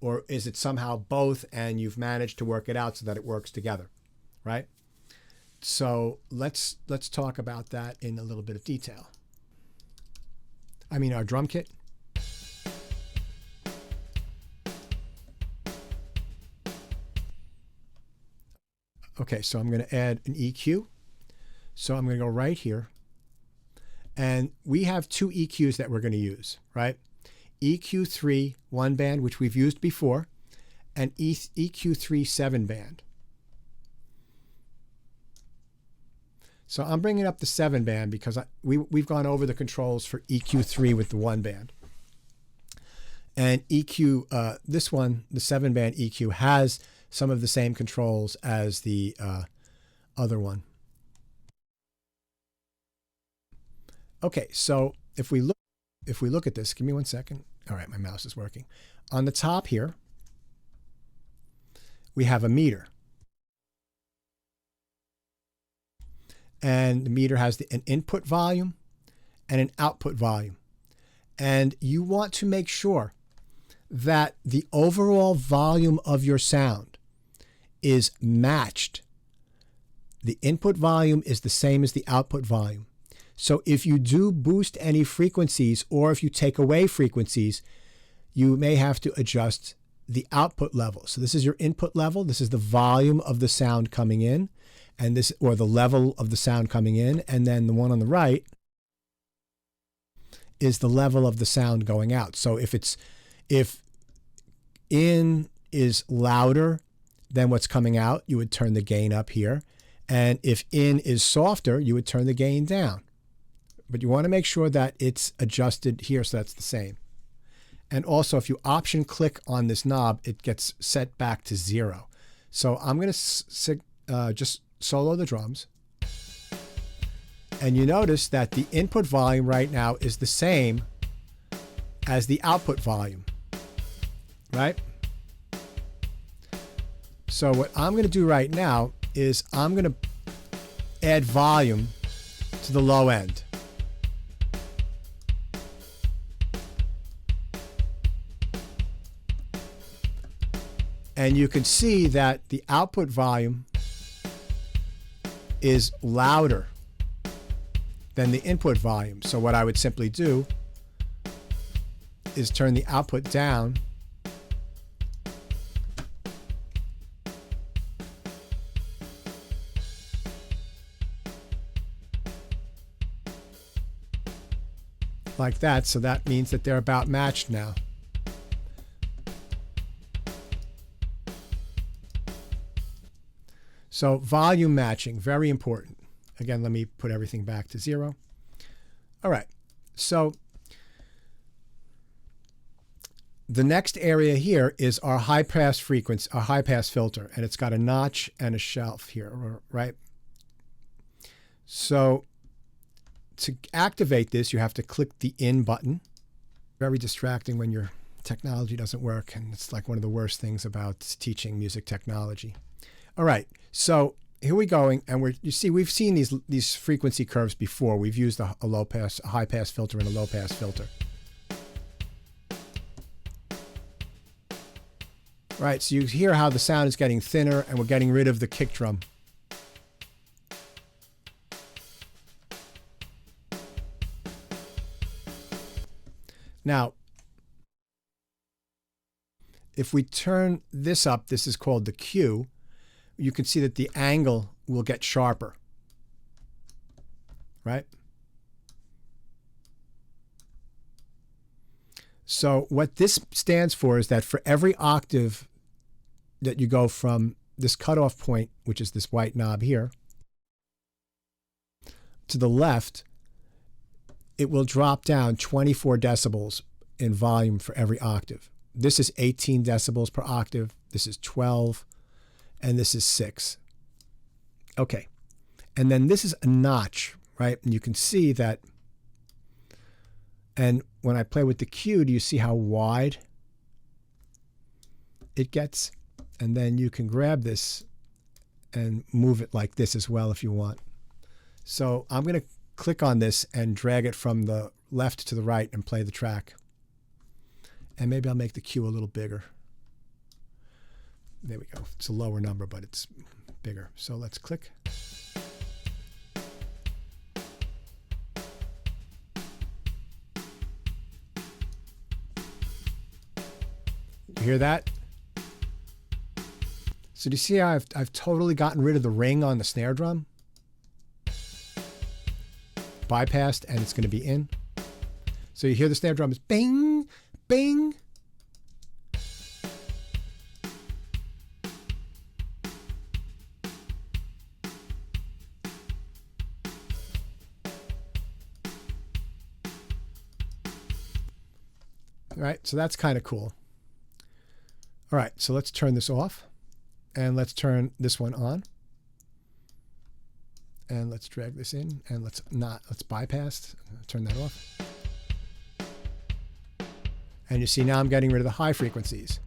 Or is it somehow both and you've managed to work it out so that it works together, right? So let's talk about that in a little bit of detail. I mean, our drum kit. Okay, so I'm going to add an EQ. So I'm going to go right here. And we have two EQs that we're going to use, right? EQ3 1 band, which we've used before, and EQ3 7 band. So I'm bringing up the 7 band because we've gone over the controls for EQ3 with the 1 band. And EQ, this one, the 7 band EQ, has some of the same controls as the other one. Okay, so if we look at this, give me 1 second. All right, my mouse is working. On the top here, we have a meter. And the meter has an input volume and an output volume. And you want to make sure that the overall volume of your sound is matched. The input volume is the same as the output volume. So if you do boost any frequencies or if you take away frequencies, you may have to adjust the output level. So this is your input level. This is the volume of the sound coming in, and this, or the level of the sound coming in. And then the one on the right is the level of the sound going out. So if in is louder than what's coming out, you would turn the gain up here. And if in is softer, you would turn the gain down. But you want to make sure that it's adjusted here so that's the same. And also, if you option click on this knob, it gets set back to 0. So I'm going to just solo the drums. And you notice that the input volume right now is the same as the output volume, right? So what I'm going to do right now is I'm going to add volume to the low end. And you can see that the output volume is louder than the input volume. So what I would simply do is turn the output down like that. So that means that they're about matched now. So volume matching, very important. Again, let me put everything back to 0. All right, so the next area here is our high pass frequency, our high pass filter, and it's got a notch and a shelf here, right? So to activate this, you have to click the in button. Very distracting when your technology doesn't work, and it's like one of the worst things about teaching music technology. All right, so here we go, and you see we've seen these frequency curves before. We've used a low pass, a high pass filter, and a low pass filter. Right, so you hear how the sound is getting thinner, and we're getting rid of the kick drum. Now, if we turn this up, this is called the Q, you can see that the angle will get sharper, right? So what this stands for is that for every octave that you go from this cutoff point, which is this white knob here, to the left, it will drop down 24 decibels in volume for every octave. This is 18 decibels per octave. This is 12. And this is 6. Okay. And then this is a notch, right? And you can see that. And when I play with the Q, do you see how wide it gets? And then you can grab this and move it like this as well if you want. So I'm going to click on this and drag it from the left to the right and play the track. And maybe I'll make the Q a little bigger. There we go. It's a lower number, but it's bigger. So let's click. You hear that? So do you see how I've totally gotten rid of the ring on the snare drum? Bypassed, and it's going to be in. So you hear the snare drum is bing, bing. All right, so that's kind of cool. All right, so let's turn this off, and let's turn this one on, and let's drag this in, and let's bypass, turn that off. And you see now I'm getting rid of the high frequencies.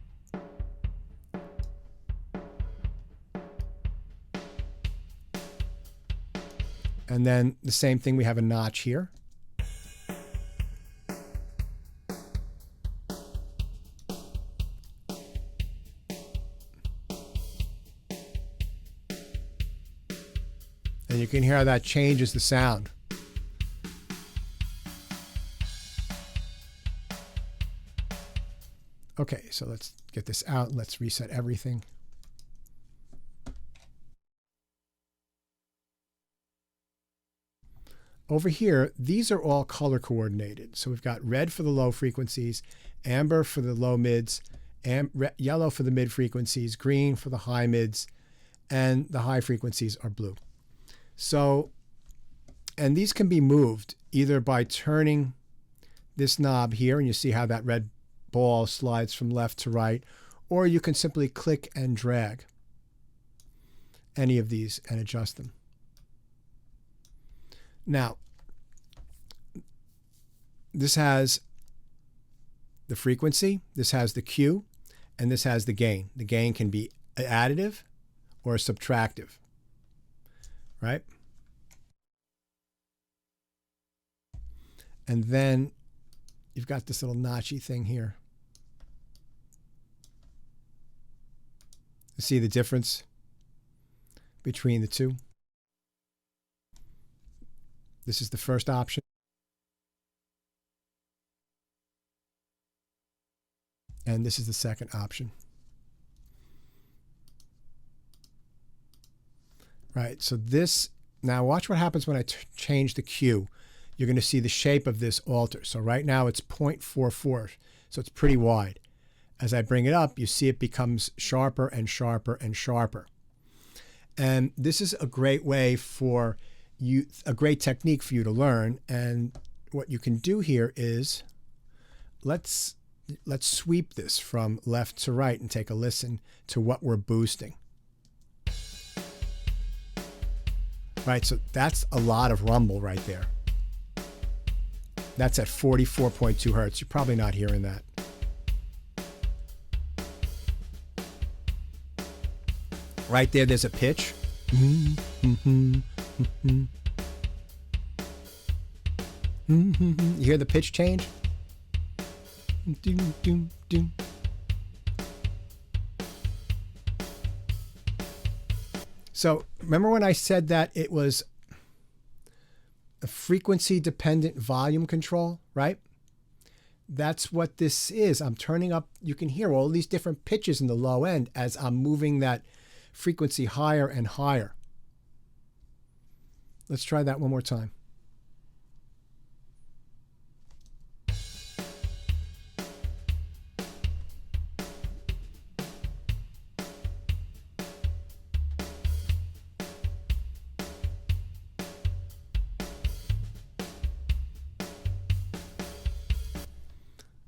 And then the same thing, we have a notch here. And you can hear how that changes the sound. Okay, so let's get this out. Let's reset everything. Over here, these are all color coordinated. So we've got red for the low frequencies, amber for the low mids, yellow for the mid frequencies, green for the high mids, and the high frequencies are blue. So, and these can be moved either by turning this knob here, and you see how that red ball slides from left to right, or you can simply click and drag any of these and adjust them. Now, this has the frequency, this has the Q, and this has the gain. The gain can be additive or subtractive, right? And then you've got this little notchy thing here. You see the difference between the two? This is the first option. And this is the second option. Right, so this, now watch what happens when I change the Q. You're going to see the shape of this alter. So right now it's 0.44, so it's pretty wide. As I bring it up, you see it becomes sharper and sharper and sharper. And this is a great way for you, a great technique for you to learn. And what you can do here is, let's sweep this from left to right and take a listen to what we're boosting. Right, so that's a lot of rumble right there. That's at 44.2 hertz. You're probably not hearing that. Right there's a pitch. You hear the pitch change? So remember when I said that it was a frequency-dependent volume control, right? That's what this is. I'm turning up. You can hear all these different pitches in the low end as I'm moving that frequency higher and higher. Let's try that one more time.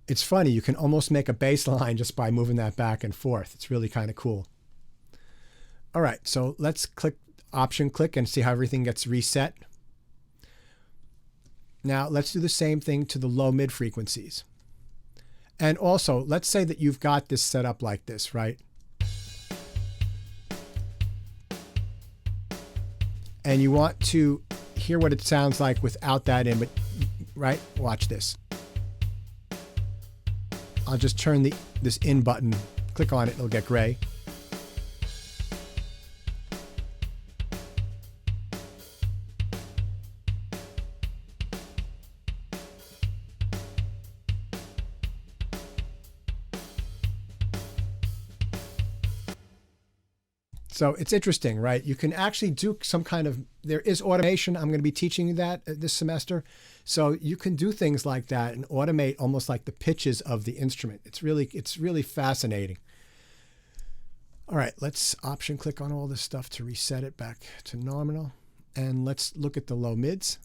It's funny, you can almost make a bass line just by moving that back and forth. It's really kind of cool. All right, so let's click Option click and see how everything gets reset. Now let's do the same thing to the low mid frequencies. And also, let's say that you've got this set up like this, right? And you want to hear what it sounds like without that in, but right? Watch this. I'll just turn this in button, click on it, it'll get gray. So it's interesting, right? You can actually do some kind of, there is automation. I'm going to be teaching you that this semester. So you can do things like that and automate almost like the pitches of the instrument. It's really fascinating. All right, let's option click on all this stuff to reset it back to nominal. And let's look at the low mids.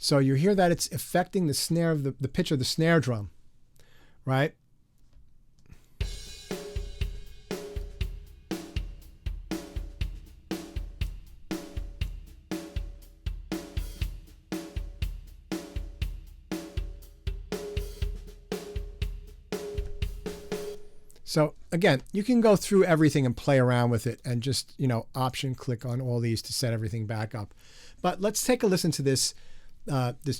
So you hear that it's affecting the snare of the pitch of the snare drum, right? So again, you can go through everything and play around with it and just, option click on all these to set everything back up. But let's take a listen to this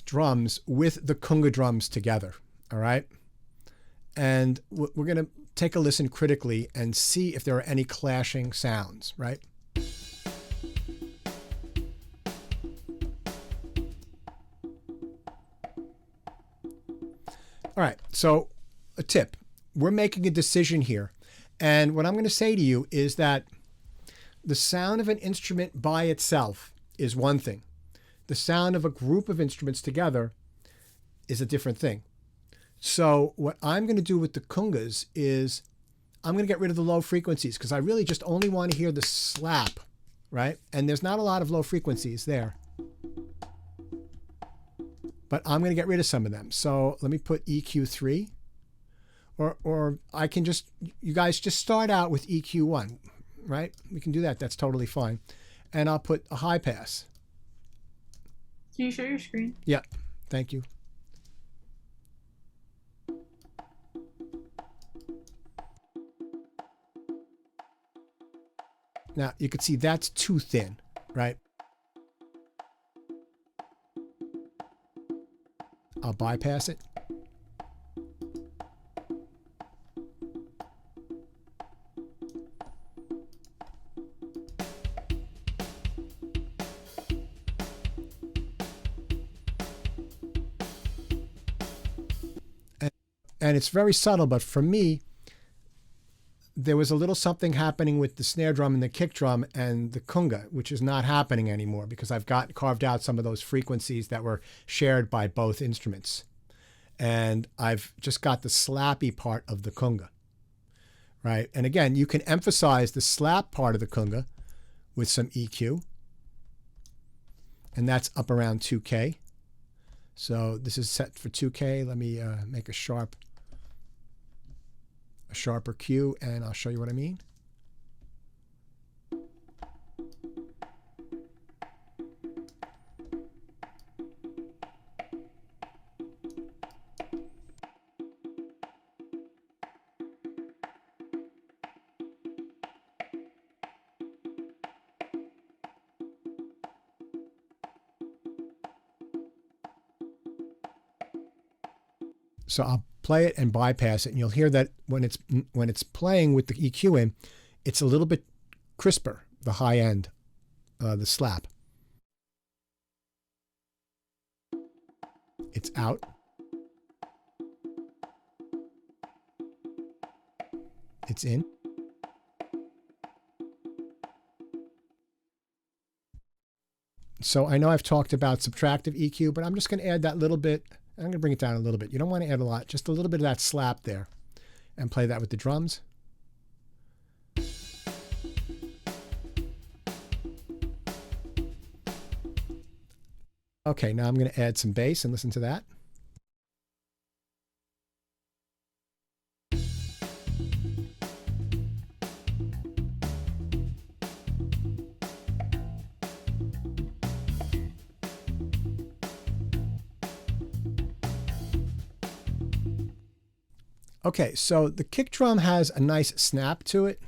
drums with the Conga drums together, all right? And we're going to take a listen critically and see if there are any clashing sounds, right? All right, so a tip. We're making a decision here. And what I'm going to say to you is that the sound of an instrument by itself is one thing. The sound of a group of instruments together is a different thing. So what I'm going to do with the Congas is I'm going to get rid of the low frequencies because I really just only want to hear the slap, right? And there's not a lot of low frequencies there. But I'm going to get rid of some of them. So let me put EQ3. Or I can just, you guys just start out with EQ1, right? We can do that. That's totally fine. And I'll put a high pass. Can you show your screen? Yeah, thank you. Now you can see that's too thin, right? I'll bypass it. And it's very subtle, but for me, there was a little something happening with the snare drum and the kick drum and the conga, which is not happening anymore because I've carved out some of those frequencies that were shared by both instruments. And I've just got the slappy part of the conga, right? And again, you can emphasize the slap part of the conga with some EQ. And that's up around 2K. So this is set for 2K. Let me make a sharper Q, and I'll show you what I mean. So I'll play it and bypass it, and you'll hear that when it's playing with the EQ in, it's a little bit crisper, the high end, the slap. It's out. It's in. So I know I've talked about subtractive EQ, but I'm just going to add that little bit. I'm going to bring it down a little bit. You don't want to add a lot, just a little bit of that slap there, and play that with the drums. Okay, now I'm going to add some bass and listen to that. Okay, so the kick drum has a nice snap to it.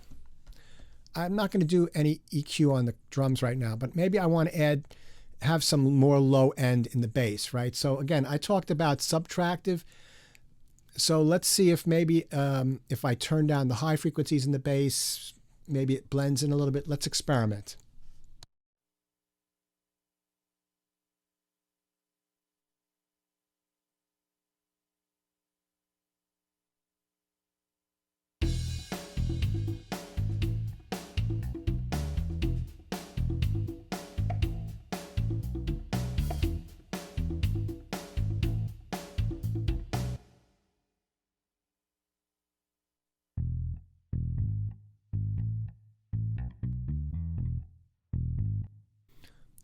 I'm not going to do any EQ on the drums right now, but maybe I want to have some more low end in the bass, right? So again, I talked about subtractive. So let's see if maybe if I turn down the high frequencies in the bass, maybe it blends in a little bit. Let's experiment.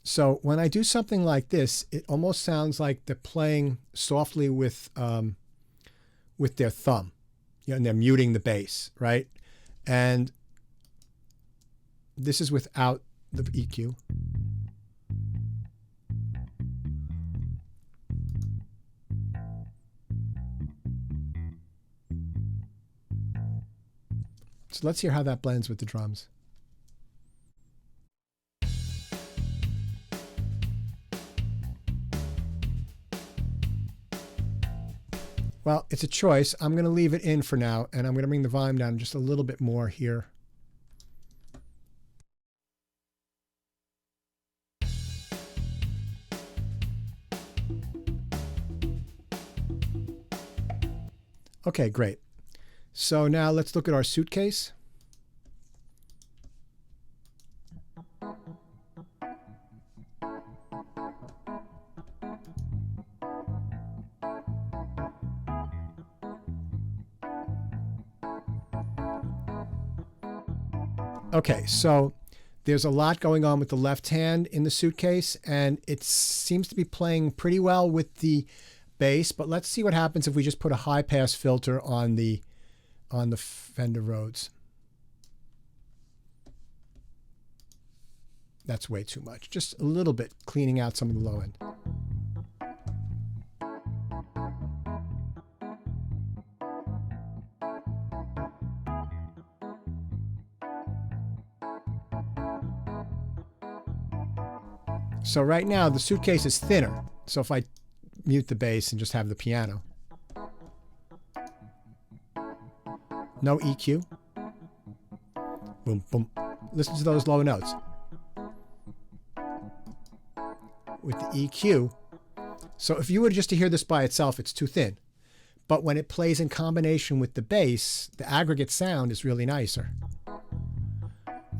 So when I do something like this, it almost sounds like they're playing softly with their thumb, and they're muting the bass, right? And this is without the EQ. So let's hear how that blends with the drums. Well, it's a choice. I'm going to leave it in for now, and I'm going to bring the volume down just a little bit more here. Okay, great. So now let's look at our suitcase. Okay, so there's a lot going on with the left hand in the suitcase, and it seems to be playing pretty well with the bass, but let's see what happens if we just put a high pass filter on the Fender Rhodes. That's way too much. Just a little bit, cleaning out some of the low end. So right now the suitcase is thinner. So if I mute the bass and just have the piano. No EQ. Boom, boom. Listen to those low notes. With the EQ. So if you were just to hear this by itself, it's too thin. But when it plays in combination with the bass, the aggregate sound is really nicer.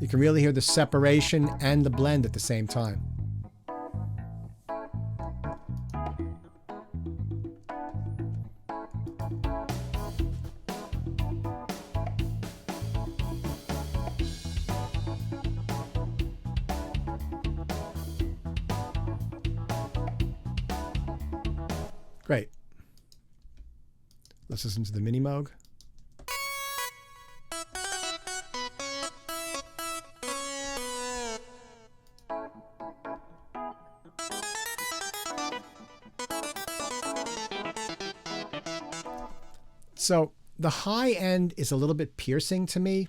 You can really hear the separation and the blend at the same time. Great. Let's listen to the mini Moog. So the high end is a little bit piercing to me.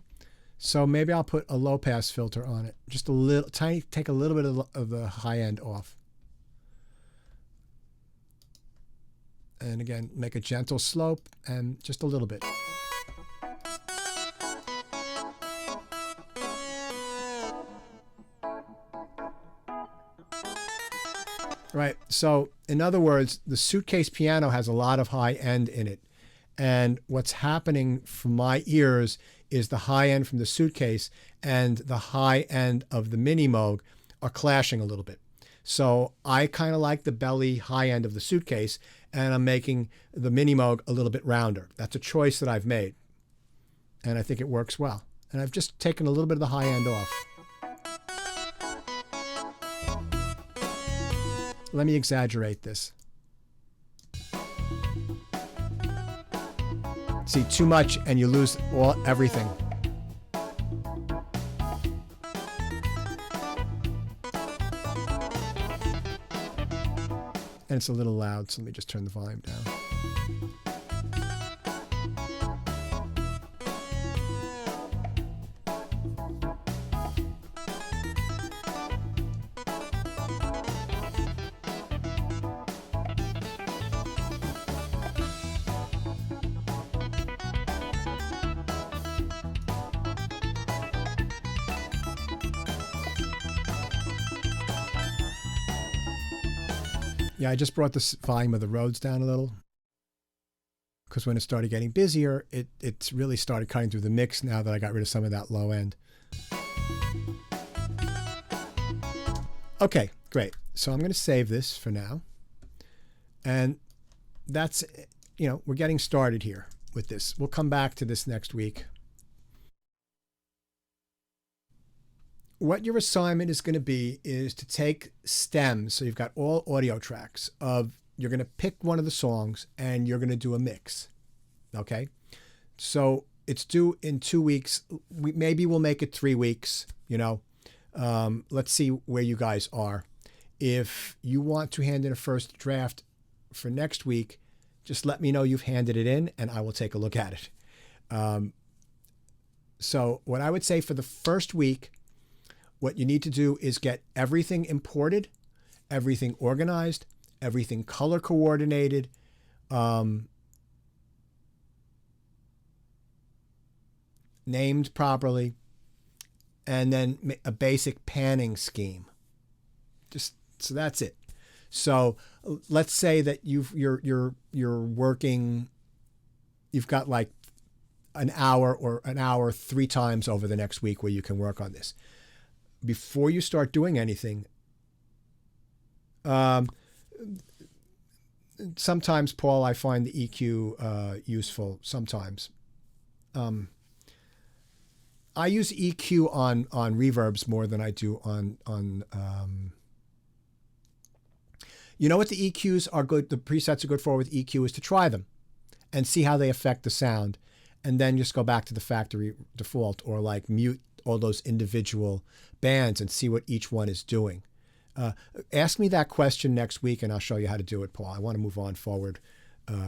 So maybe I'll put a low pass filter on it. Just a little tiny, take a little bit of the high end off. And again, make a gentle slope and just a little bit. Right. So in other words, the suitcase piano has a lot of high end in it. And what's happening from my ears is the high end from the suitcase and the high end of the mini Moog are clashing a little bit. So I kind of like the belly high end of the suitcase, and I'm making the mini Moog a little bit rounder. That's a choice that I've made, and I think it works well. And I've just taken a little bit of the high end off. Let me exaggerate this. See, too much and you lose everything. And it's a little loud, so let me just turn the volume down. Yeah, I just brought the volume of the Rhodes down a little because when it started getting busier, it really started cutting through the mix now that I got rid of some of that low end. Okay, great. So I'm going to save this for now. And that's, we're getting started here with this. We'll come back to this next week. What your assignment is going to be is to take stems. So you've got all audio tracks you're going to pick one of the songs and you're going to do a mix. Okay. So it's due in 2 weeks. Maybe we'll make it 3 weeks, let's see where you guys are. If you want to hand in a first draft for next week, just let me know you've handed it in and I will take a look at it. So what I would say for the first week, what you need to do is get everything imported, everything organized, everything color coordinated, named properly, and then a basic panning scheme. So that's it. So let's say that you're working, you've got like an hour 3 times over the next week where you can work on this. Before you start doing anything, sometimes, Paul, I find the EQ useful. Sometimes, I use EQ on reverbs more than I do on. What the EQs are good. The presets are good for with EQ is to try them, and see how they affect the sound, and then just go back to the factory default or like mute all those individual bands and see what each one is doing. Ask me that question next week and I'll show you how to do it, Paul. I want to move on forward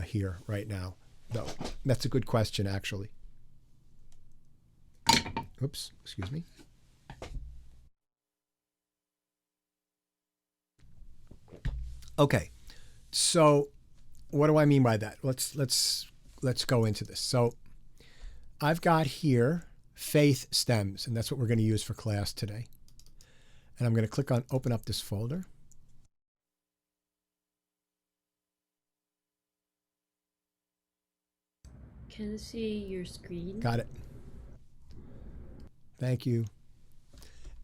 here right now. No, that's a good question, actually. Oops, excuse me. Okay, so what do I mean by that? Let's go into this. So I've got here faith stems, and that's what we're going to use for class today. And I'm going to click on open up this folder. Can I see your screen? Got it. Thank you.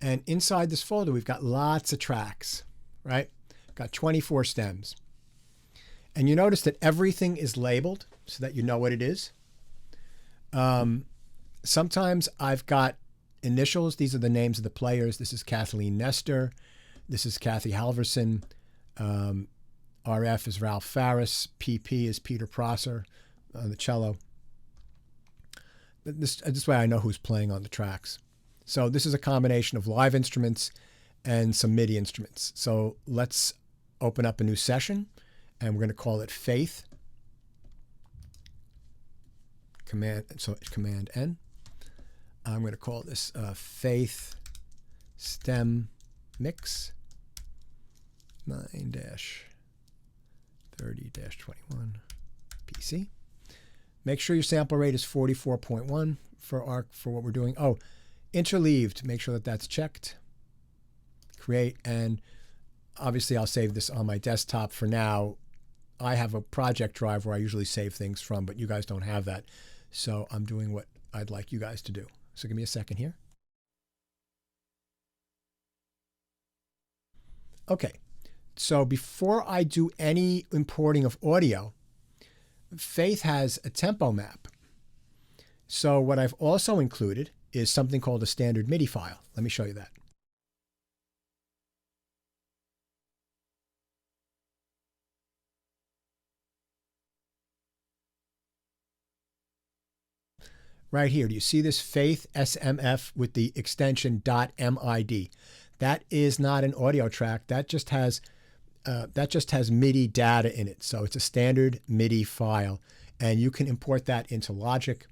And inside this folder, we've got lots of tracks, right? Got 24 stems. And you notice that everything is labeled so that you know what it is. Sometimes I've got initials. These are the names of the players. This is Kathleen Nestor. This is Kathy Halverson. RF is Ralph Farris. PP is Peter Prosser on the cello. This way I know who's playing on the tracks. So this is a combination of live instruments and some MIDI instruments. So let's open up a new session, and we're going to call it Faith. Command N. I'm going to call this Faith Stem Mix 9-30-21 PC. Make sure your sample rate is 44.1 for what we're doing. Oh, interleaved. Make sure that that's checked. Create, and obviously I'll save this on my desktop for now. I have a project drive where I usually save things from, but you guys don't have that. So I'm doing what I'd like you guys to do. So give me a second here. Okay, so before I do any importing of audio, Faith has a tempo map. So what I've also included is something called a standard MIDI file. Let me show you that. Right here, do you see this Faith SMF with the extension .mid? That is not an audio track. That just has MIDI data in it. So it's a standard MIDI file, and you can import that into Logic.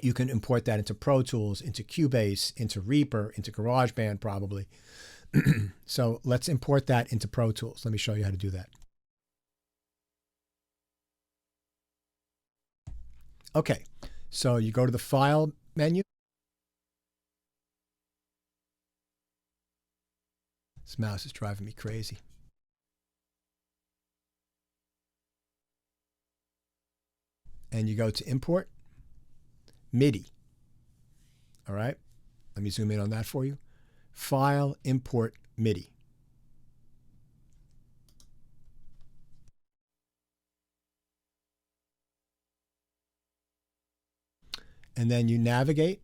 You can import that into Pro Tools, into Cubase, into Reaper, into GarageBand probably. So let's import that into Pro Tools. Let me show you how to do that. Okay, so you go to the File menu. This mouse is driving me crazy. And you go to Import, MIDI. All right, let me zoom in on that for you. File, Import, MIDI. And then you navigate.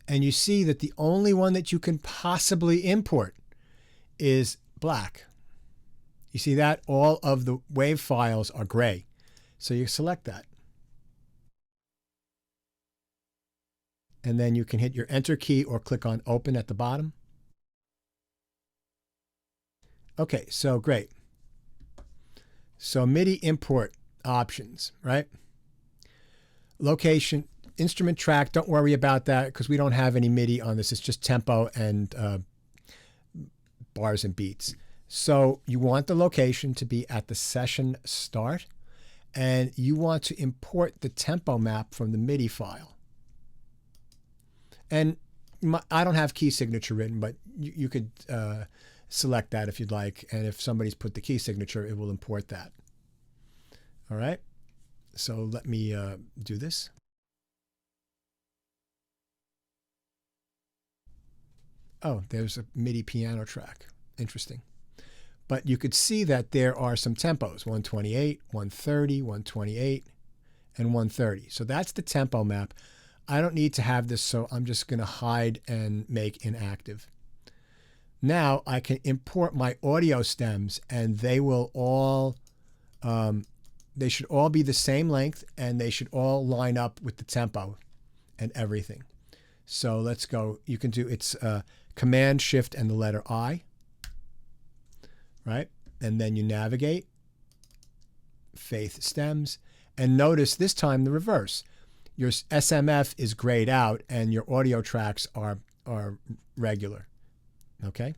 And you see that the only one that you can possibly import is black. You see that? All of the wave files are gray. So you select that. And then you can hit your Enter key or click on Open at the bottom. Okay, so great. So MIDI import options, right? Location, instrument track, don't worry about that because we don't have any MIDI on this. It's just tempo and bars and beats. So you want the location to be at the session start, and you want to import the tempo map from the MIDI file. And I don't have key signature written, but you could select that if you'd like. And if somebody's put the key signature, it will import that. All right. So let me do this. Oh, there's a MIDI piano track. Interesting. But you could see that there are some tempos, 128, 130, 128, and 130. So that's the tempo map. I don't need to have this, so I'm just going to hide and make inactive. Now I can import my audio stems, and they will all, they should all be the same length, and they should all line up with the tempo and everything. So let's go. You can do, it's Command, Shift, and the letter I, right? And then you navigate, Faith stems, and notice this time the reverse. your SMF is grayed out and your audio tracks are regular. Okay?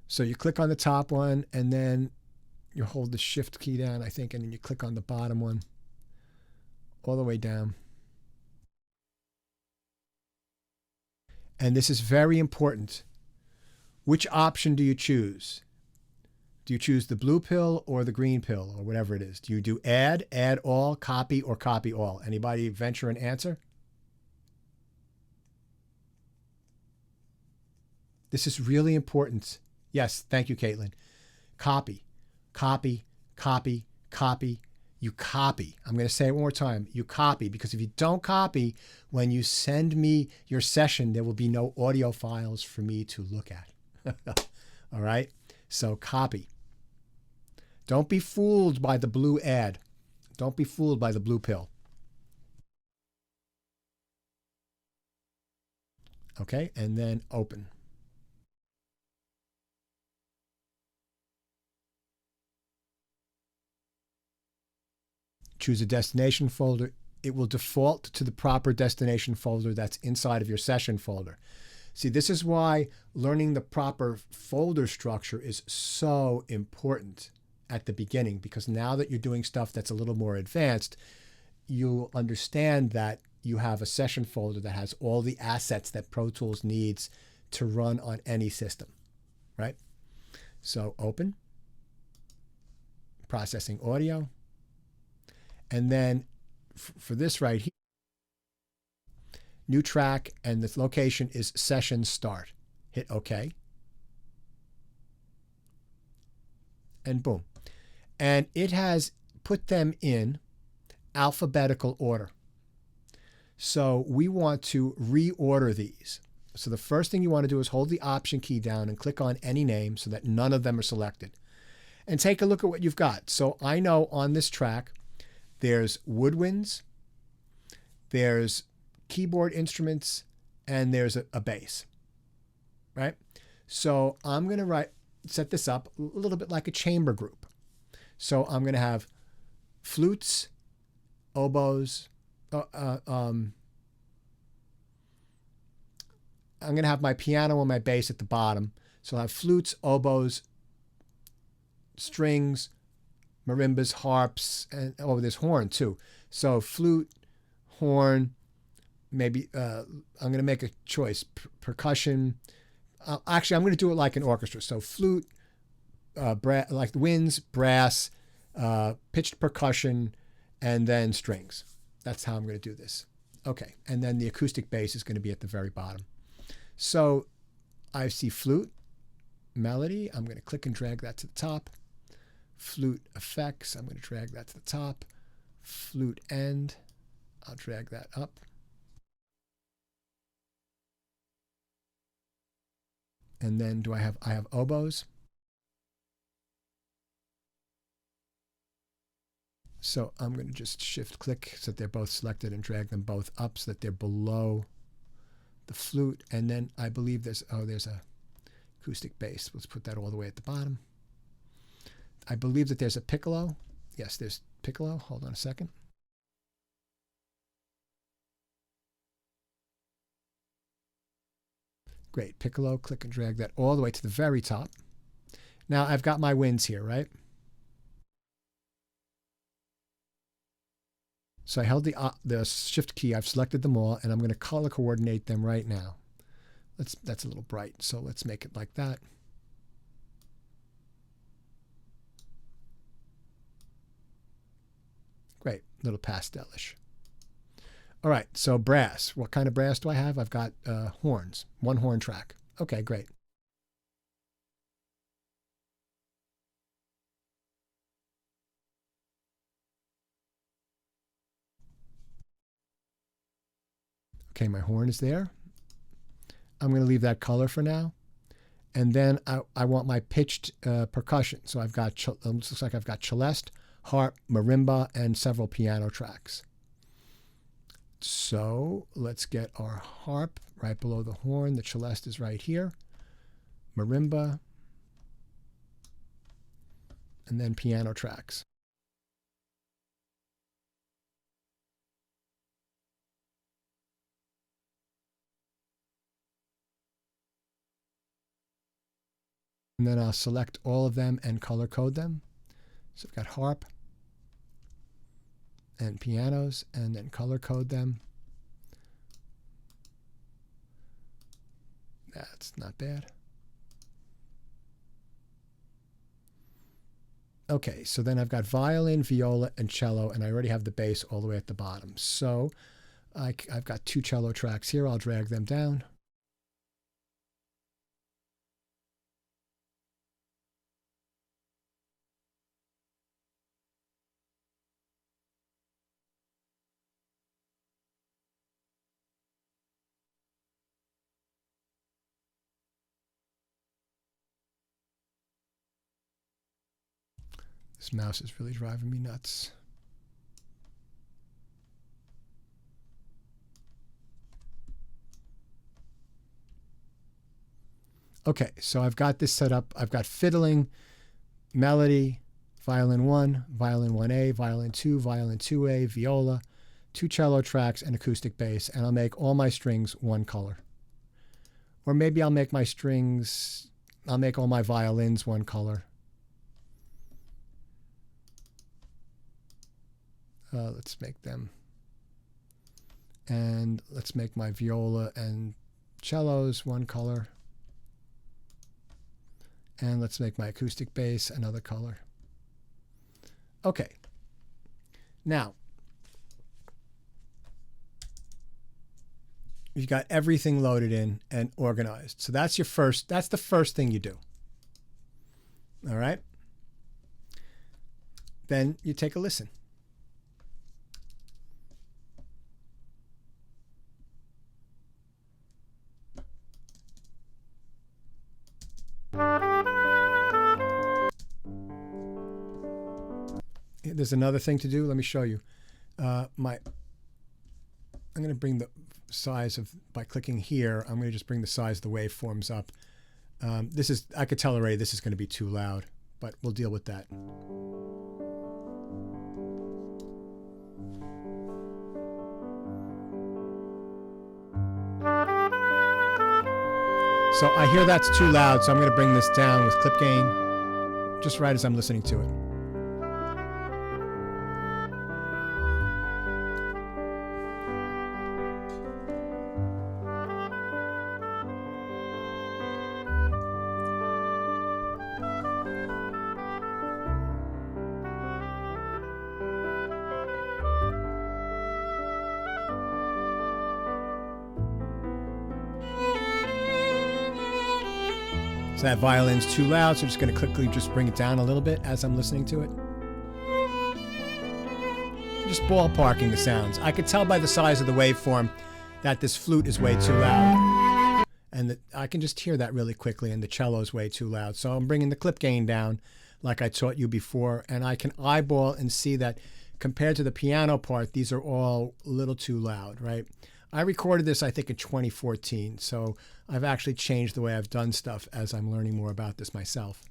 So you click on the top one, and then you hold the shift key down, I think, and then you click on the bottom one all the way down. And this is very important. Which option do you choose? Do you choose the blue pill or the green pill or whatever it is? Do you do add all, copy, or copy all? Anybody venture an answer? This is really important. Yes, thank you, Caitlin. Copy, copy, copy, copy. You copy. I'm going to say it one more time. You copy, because if you don't copy, when you send me your session, there will be no audio files for me to look at. All right? So copy. Don't be fooled by the blue ad. Don't be fooled by the blue pill. Okay, and then open. Choose a destination folder. It will default to the proper destination folder that's inside of your session folder. See, this is why learning the proper folder structure is so important at the beginning, because now that you're doing stuff that's a little more advanced, you'll understand that you have a session folder that has all the assets that Pro Tools needs to run on any system, right? So open, processing audio, and then for this right here, new track, and the location is session start. Hit OK. And boom. And it has put them in alphabetical order. So we want to reorder these. So the first thing you want to do is hold the Option key down and click on any name so that none of them are selected. And take a look at what you've got. So I know on this track, there's woodwinds, there's keyboard instruments, and there's a bass, right? So I'm going to set this up a little bit like a chamber group. So I'm going to have flutes, oboes. I'm going to have my piano and my bass at the bottom. So I'll have flutes, oboes, strings, marimbas, harps, and there's horn too. So flute, horn, maybe I'm going to make a choice. Percussion. Actually, I'm going to do it like an orchestra. So flute, like winds, brass, pitched percussion, and then strings. That's how I'm going to do this. Okay, and then the acoustic bass is going to be at the very bottom. So I see flute, melody. I'm going to click and drag that to the top. Flute effects, I'm going to drag that to the top. Flute end, I'll drag that up. And then I have oboes. So I'm going to just shift click so that they're both selected and drag them both up so that they're below the flute. And then I believe there's a acoustic bass. Let's put that all the way at the bottom. I believe that there's a piccolo. Yes, there's piccolo. Hold on a second. Great, piccolo. Click and drag that all the way to the very top. Now I've got my winds here, right? So I held the shift key. I've selected them all, and I'm going to color coordinate them right now. That's a little bright, so let's make it like that. Great, a little pastelish. All right, so brass. What kind of brass do I have? I've got horns, one horn track. Okay, great. Okay, my horn is there. I'm going to leave that color for now. And then I want my pitched percussion. So I've got, looks like I've got celeste, harp, marimba, and several piano tracks. So let's get our harp right below the horn. The celeste is right here. Marimba. and then piano tracks. And then I'll select all of them and color code them. So I've got harp and pianos, and then color code them. That's not bad. Okay, so then I've got violin, viola, and cello, and I already have the bass all the way at the bottom. So I've got 2 cello tracks here. I'll drag them down. This mouse is really driving me nuts. Okay, so I've got this set up. I've got fiddling, melody, violin 1, violin 1A, violin 2, violin 2A, viola, 2 cello tracks, and acoustic bass, and I'll make all my strings one color. Or maybe I'll make all my violins one color. Let's make them. And let's make my viola and cellos one color. And let's make my acoustic bass another color. Okay. Now, you've got everything loaded in and organized. So that's the first thing you do. All right? Then you take a listen. There's another thing to do. Let me show you. I'm going to bring the size of, by clicking here, I'm going to just bring the size of the waveforms up. I could tell already this is going to be too loud, but we'll deal with that. So I hear that's too loud, so I'm going to bring this down with clip gain, just right as I'm listening to it. So that violin's too loud, so I'm just going to quickly just bring it down a little bit as I'm listening to it. Just ballparking the sounds. I could tell by the size of the waveform that this flute is way too loud. And I can just hear that really quickly, and the cello's way too loud. So I'm bringing the clip gain down like I taught you before, and I can eyeball and see that compared to the piano part, these are all a little too loud, right? I recorded this, I think, in 2014, so I've actually changed the way I've done stuff as I'm learning more about this myself.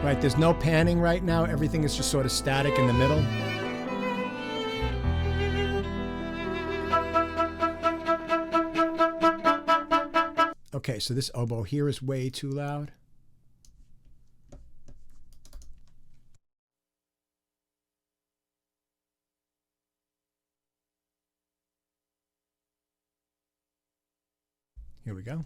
Right, there's no panning right now. Everything is just sort of static in the middle. Okay, so this oboe here is way too loud. Here we go.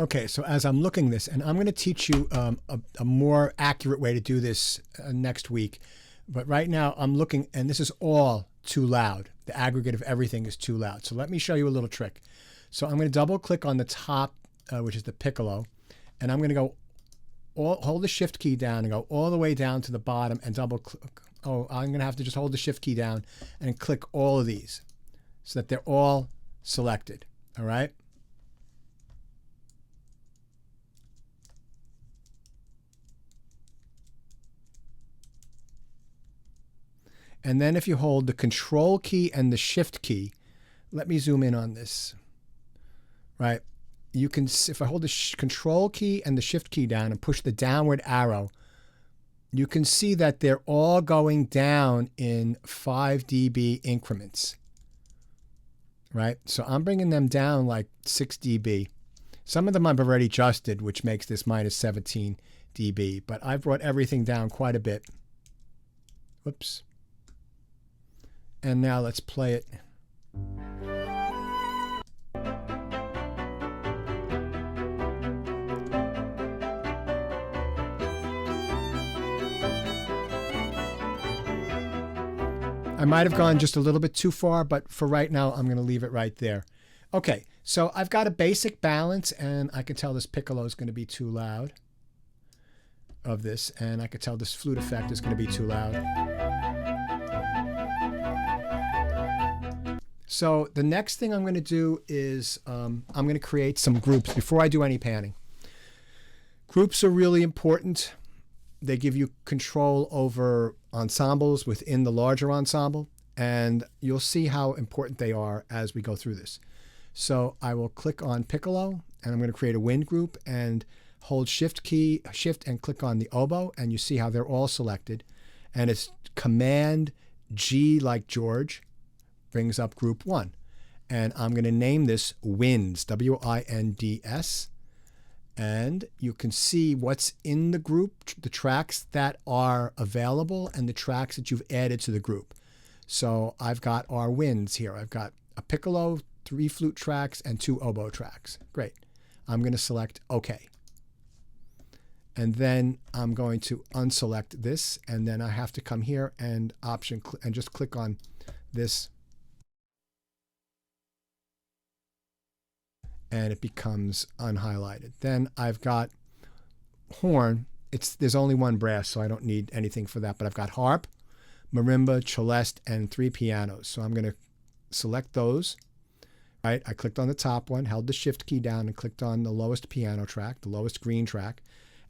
Okay, so as I'm looking this, and I'm going to teach you a more accurate way to do this next week. But right now I'm looking, and this is all too loud. The aggregate of everything is too loud. So let me show you a little trick. So I'm going to double click on the top, which is the piccolo, and I'm going to go hold the shift key down and go all the way down to the bottom and double click. Oh, I'm going to have to just hold the shift key down and click all of these so that they're all selected. All right. And then if you hold the control key and the shift key, let me zoom in on this, right? You can, if I hold the control key and the shift key down and push the downward arrow, you can see that they're all going down in 5 dB increments, right? So I'm bringing them down like 6 dB. Some of them I've already adjusted, which makes this minus 17 dB, but I've brought everything down quite a bit. Whoops. And now let's play it. I might have gone just a little bit too far, but for right now, I'm going to leave it right there. Okay, so I've got a basic balance, and I can tell this piccolo is going to be too loud of this, and I can tell this flute effect is going to be too loud. So the next thing I'm going to do is I'm going to create some groups before I do any panning. Groups are really important. They give you control over ensembles within the larger ensemble, and you'll see how important they are as we go through this. So I will click on piccolo, and I'm going to create a wind group and hold shift and click on the oboe, and you see how they're all selected. And it's Command G like George brings up group 1. And I'm going to name this Winds, W-I-N-D-S. And you can see what's in the group, the tracks that are available and the tracks that you've added to the group. So I've got our winds here. I've got a piccolo, 3 flute tracks, and 2 oboe tracks. Great. I'm going to select OK. And then I'm going to unselect this, and then I have to come here and and just click on this, and it becomes unhighlighted. Then I've got horn. There's only one brass, so I don't need anything for that, but I've got harp, marimba, celeste, and 3 pianos. So I'm going to select those. Right, I clicked on the top one, held the shift key down, and clicked on the lowest piano track, the lowest green track,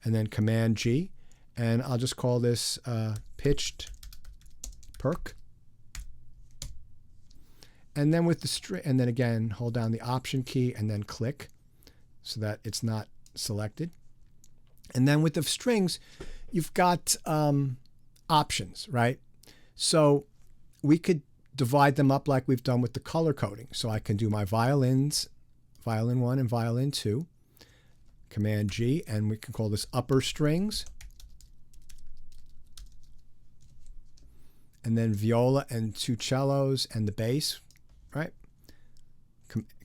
and then Command G, and I'll just call this pitched perk. And then with the string, and then again, hold down the Option key and then click so that it's not selected. And then with the strings, you've got options, right? So we could divide them up like we've done with the color coding. So I can do my violins, violin 1 and violin 2, Command G, and we can call this upper strings. And then viola and 2 cellos and the bass, right?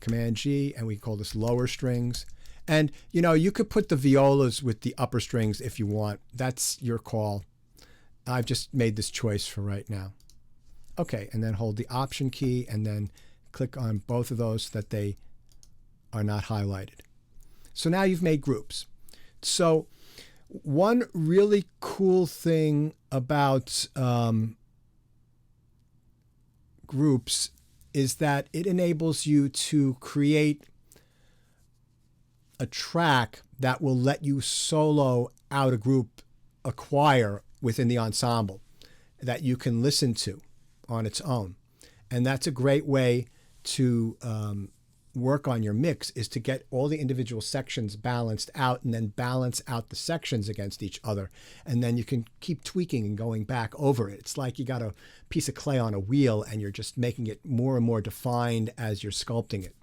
Command G, and we call this lower strings. And you know, you could put the violas with the upper strings if you want. That's your call. I've just made this choice for right now. Okay, and then hold the Option key and then click on both of those so that they are not highlighted. So now you've made groups. So one really cool thing about groups is that it enables you to create a track that will let you solo out a group, a choir within the ensemble that you can listen to on its own. And that's a great way to work on your mix, is to get all the individual sections balanced out and then balance out the sections against each other. And then you can keep tweaking and going back over it. It's like you got a piece of clay on a wheel and you're just making it more and more defined as you're sculpting it.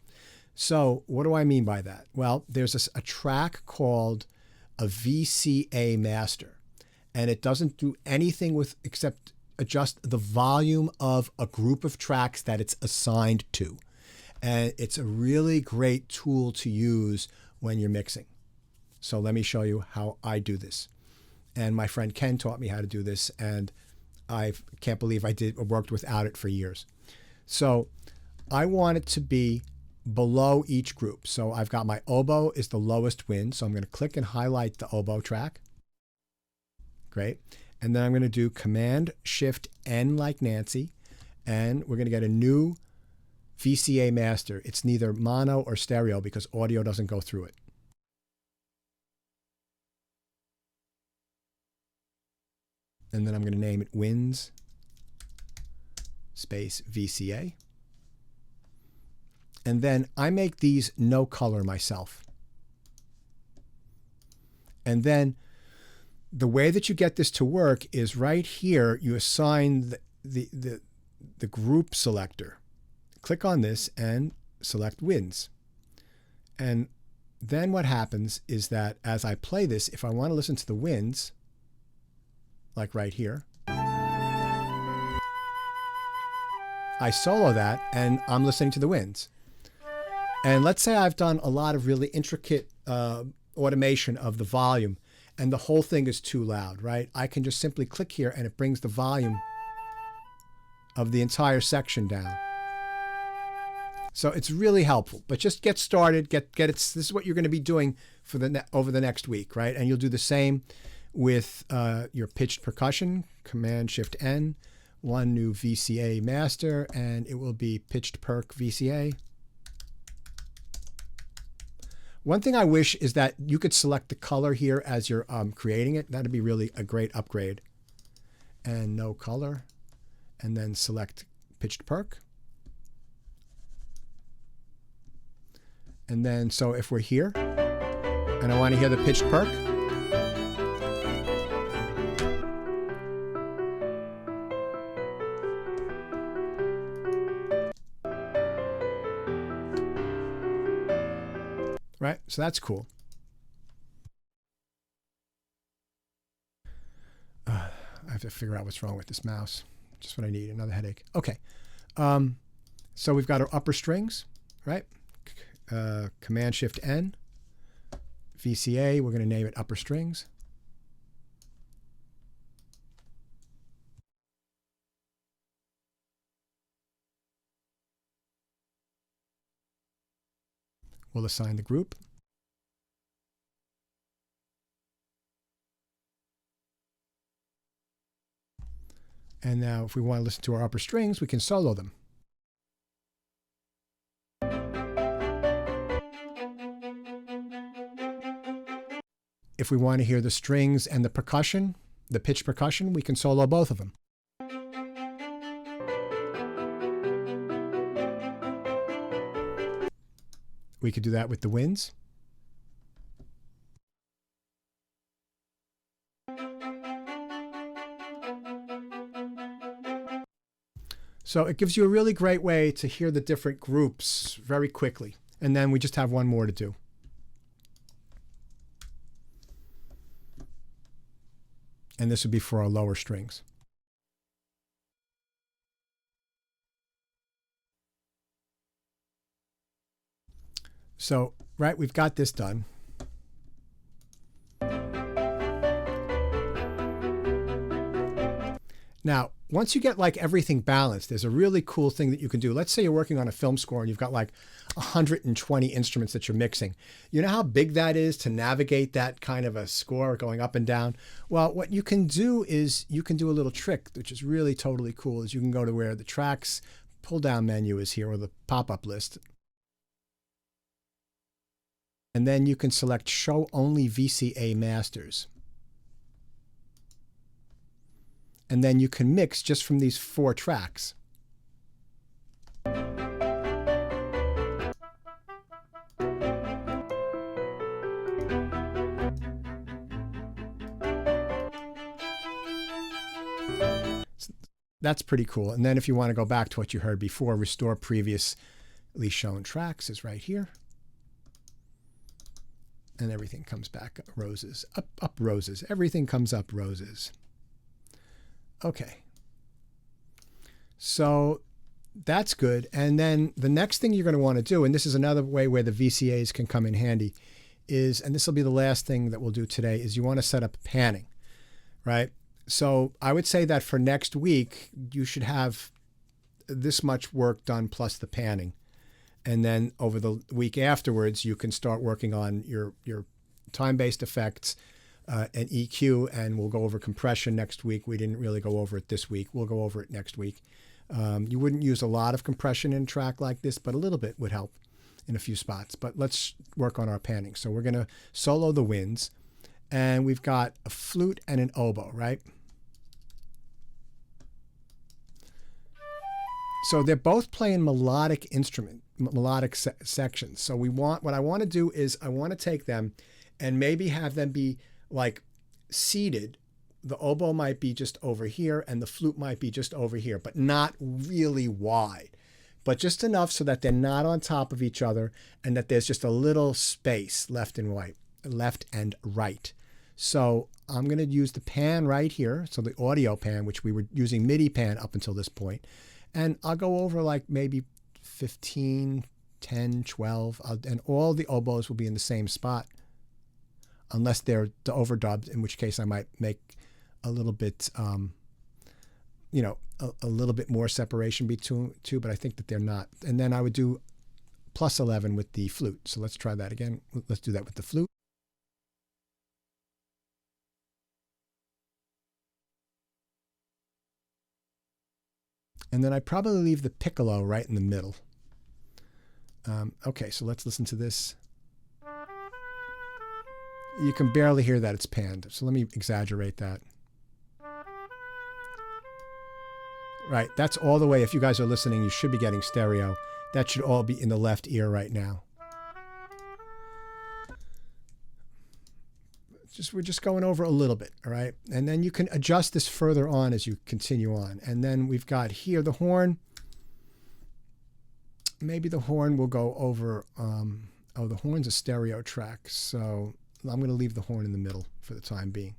So what do I mean by that? Well, there's a track called a VCA master, and it doesn't do anything with except adjust the volume of a group of tracks that it's assigned to. And it's a really great tool to use when you're mixing. So let me show you how I do this. And my friend Ken taught me how to do this, and I can't believe I worked without it for years. So I want it to be below each group. So I've got my oboe is the lowest wind. So I'm going to click and highlight the oboe track. Great. And then I'm going to do Command-Shift-N like Nancy. And we're going to get a new VCA master. It's neither mono or stereo because audio doesn't go through it. And then I'm going to name it Winds space VCA. And then I make these no color myself. And then the way that you get this to work is right here, you assign the group selector. Click on this and select Winds. And then what happens is that as I play this, if I want to listen to the winds, like right here, I solo that and I'm listening to the winds. And let's say I've done a lot of really intricate automation of the volume and the whole thing is too loud, right? I can just simply click here and it brings the volume of the entire section down. So it's really helpful, but just get started, get it. This is what you're going to be doing for over the next week, right? And you'll do the same with your pitched percussion, Command-Shift-N, one new VCA master, and it will be pitched perc VCA. One thing I wish is that you could select the color here as you're creating it. That'd be really a great upgrade. And no color, and then select pitched perc. And then, so if we're here, and I want to hear the pitched perc, right? So that's cool. I have to figure out what's wrong with this mouse. Just what I need, another headache. Okay. So we've got our upper strings, right? Command-Shift-N. VCA, we're going to name it upper strings. We'll assign the group. And now if we want to listen to our upper strings, we can solo them. If we want to hear the strings and the percussion, the pitch percussion, we can solo both of them. We could do that with the winds. So it gives you a really great way to hear the different groups very quickly. And then we just have one more to do. And this would be for our lower strings. So, right, we've got this done. Now, once you get like everything balanced, there's a really cool thing that you can do. Let's say you're working on a film score and you've got like 120 instruments that you're mixing. You know how big that is to navigate that kind of a score going up and down? Well, what you can do is you can do a little trick, which is really totally cool, is you can go to where the tracks pull down menu is here, or the pop-up list. And then you can select Show Only VCA Masters. And then you can mix just from these 4 tracks. That's pretty cool. And then if you want to go back to what you heard before, Restore Previously Shown Tracks is right here. And everything comes back roses, up roses. Everything comes up roses. Okay. So that's good. And then the next thing you're going to want to do, and this is another way where the VCAs can come in handy, is, and this will be the last thing that we'll do today, is you want to set up panning, right? So I would say that for next week, you should have this much work done plus the panning. And then over the week afterwards, you can start working on your time-based effects and EQ, and we'll go over compression next week. We didn't really go over it this week. We'll go over it next week. You wouldn't use a lot of compression in a track like this, but a little bit would help in a few spots. But let's work on our panning. So we're going to solo the winds, and we've got a flute and an oboe, right? So they're both playing melodic sections. So what I want to do is I want to take them and maybe have them be like seated. The oboe might be just over here and the flute might be just over here, but not really wide, but just enough so that they're not on top of each other and that there's just a little space left and right. So I'm going to use the pan right here. So the audio pan, which we were using MIDI pan up until this point. And I'll go over like maybe 15, 10, 12, and all the oboes will be in the same spot, unless they're the overdubbed, in which case I might make a little bit, you know, a little bit more separation between two, but I think that they're not. And then I would do plus 11 with the flute. So let's try that again. Let's do that with the flute. And then I'd probably leave the piccolo right in the middle. Okay, so let's listen to this. You can barely hear that it's panned. So let me exaggerate that. Right, that's all the way. If you guys are listening, you should be getting stereo. That should all be in the left ear right now. We're just going over a little bit, all right? And then you can adjust this further on as you continue on. And then we've got here the horn. Maybe the horn will go over, oh, the horn's a stereo track, so I'm going to leave the horn in the middle for the time being.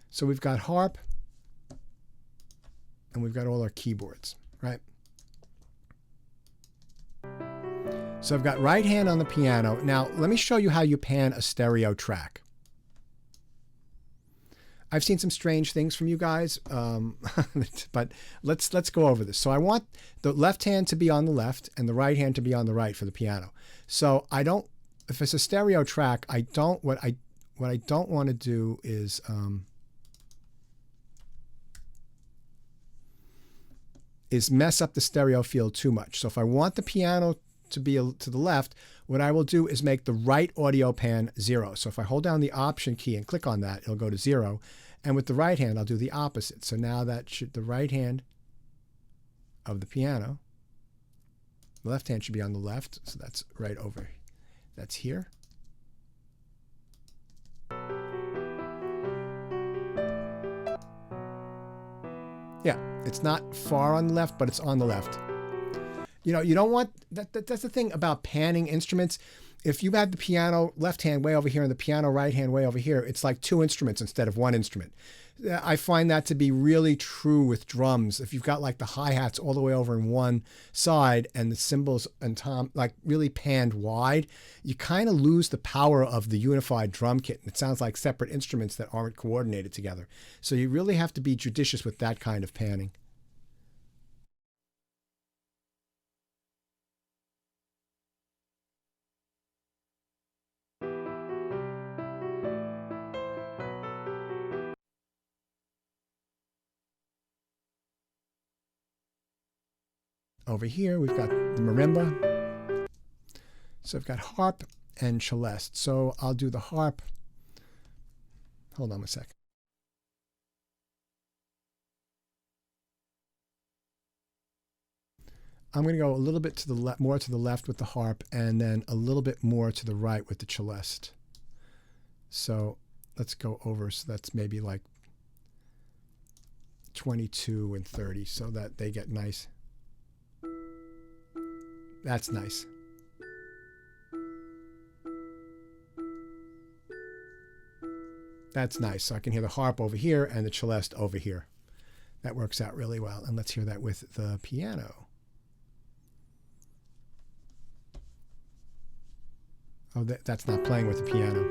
So we've got harp, and we've got all our keyboards, right? So I've got right hand on the piano. Now, let me show you how you pan a stereo track. I've seen some strange things from you guys, but let's go over this. So I want the left hand to be on the left and the right hand to be on the right for the piano. So I don't, if it's a stereo track, what I don't want to do is mess up the stereo field too much. So if I want the piano to be to the left, what I will do is make the right audio pan 0. So if I hold down the Option key and click on that, it'll go to 0. And with the right hand, I'll do the opposite. So now that should, the right hand of the piano, the left hand should be on the left. So that's right over, that's here. Yeah, it's not far on the left, but it's on the left. You know, you don't want, that's the thing about panning instruments. If you had the piano left hand way over here and the piano right hand way over here, it's like two instruments instead of one instrument. I find that to be really true with drums. If you've got like the hi-hats all the way over in one side and the cymbals and tom like really panned wide, you kind of lose the power of the unified drum kit. It sounds like separate instruments that aren't coordinated together. So you really have to be judicious with that kind of panning. Over here, we've got the marimba. So I've got harp and celeste. So I'll do the harp. Hold on a sec. I'm going to go a little bit to the left, more to the left with the harp, and then a little bit more to the right with the celeste. So let's go over. So that's maybe like 22 and 30, so that they get nice. That's nice. That's nice. So I can hear the harp over here and the celeste over here. That works out really well. And let's hear that with the piano. Oh, that's not playing with the piano.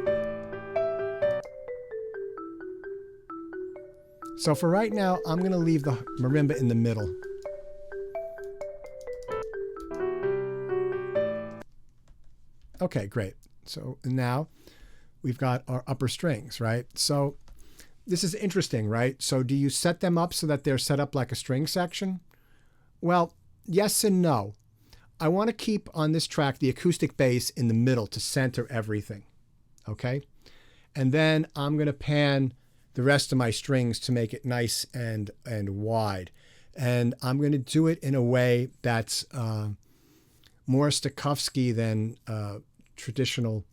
So for right now, I'm going to leave the marimba in the middle. Okay, great. So now we've got our upper strings, right? So this is interesting, right? So do you set them up so that they're set up like a string section? Well, yes and no. I want to keep on this track the acoustic bass in the middle to center everything, okay? And then I'm going to pan the rest of my strings to make it nice and wide. And I'm going to do it in a way that's more Stokowski than traditional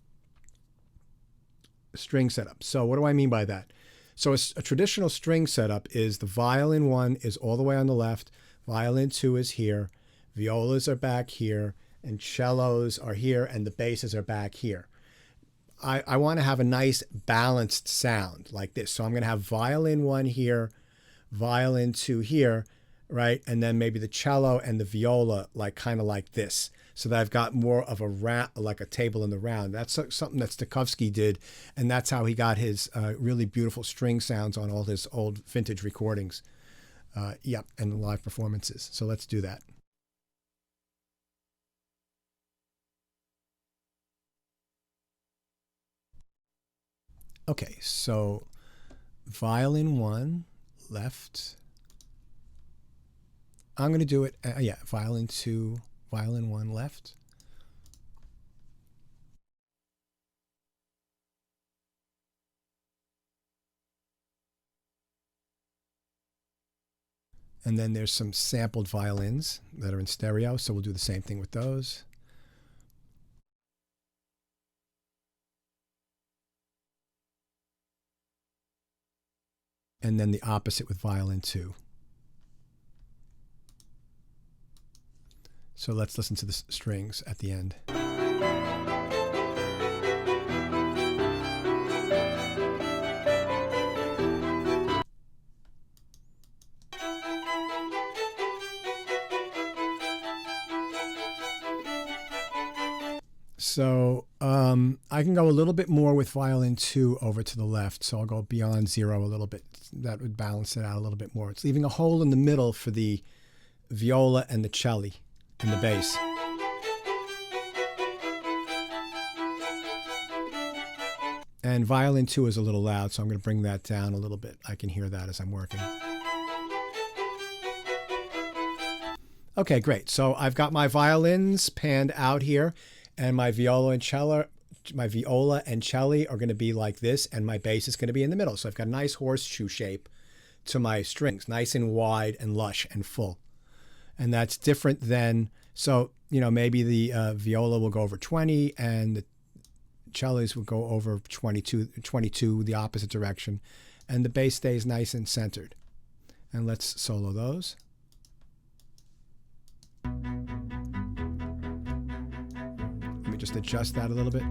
string setup. So what do I mean by that? So a traditional string setup is the violin 1 is all the way on the left, violin 2 is here, violas are back here, and cellos are here, and the basses are back here. I want to have a nice balanced sound like this. So I'm going to have violin 1 here, violin 2 here, right? And then maybe the cello and the viola like kind of like this. So that I've got more of a round, like a table in the round. That's something that Stokowski did, and that's how he got his really beautiful string sounds on all his old vintage recordings. Yep, and live performances. So let's do that. Okay, so violin 1, left. I'm going to do it, yeah, violin 2, violin 1, left. And then there's some sampled violins that are in stereo, so we'll do the same thing with those. And then the opposite with violin 2. So let's listen to the strings at the end. So I can go a little bit more with violin 2 over to the left. So I'll go beyond 0 a little bit. That would balance it out a little bit more. It's leaving a hole in the middle for the viola and the cello and the bass. And violin 2 is a little loud, so I'm going to bring that down a little bit. I can hear that as I'm working. Okay, great. So I've got my violins panned out here, and my viola and cello are going to be like this, and my bass is going to be in the middle. So I've got a nice horseshoe shape to my strings, nice and wide and lush and full. And that's different than, so, you know, maybe the viola will go over 20 and the cellos will go over 22, the opposite direction. And the bass stays nice and centered. And let's solo those. Let me just adjust that a little bit.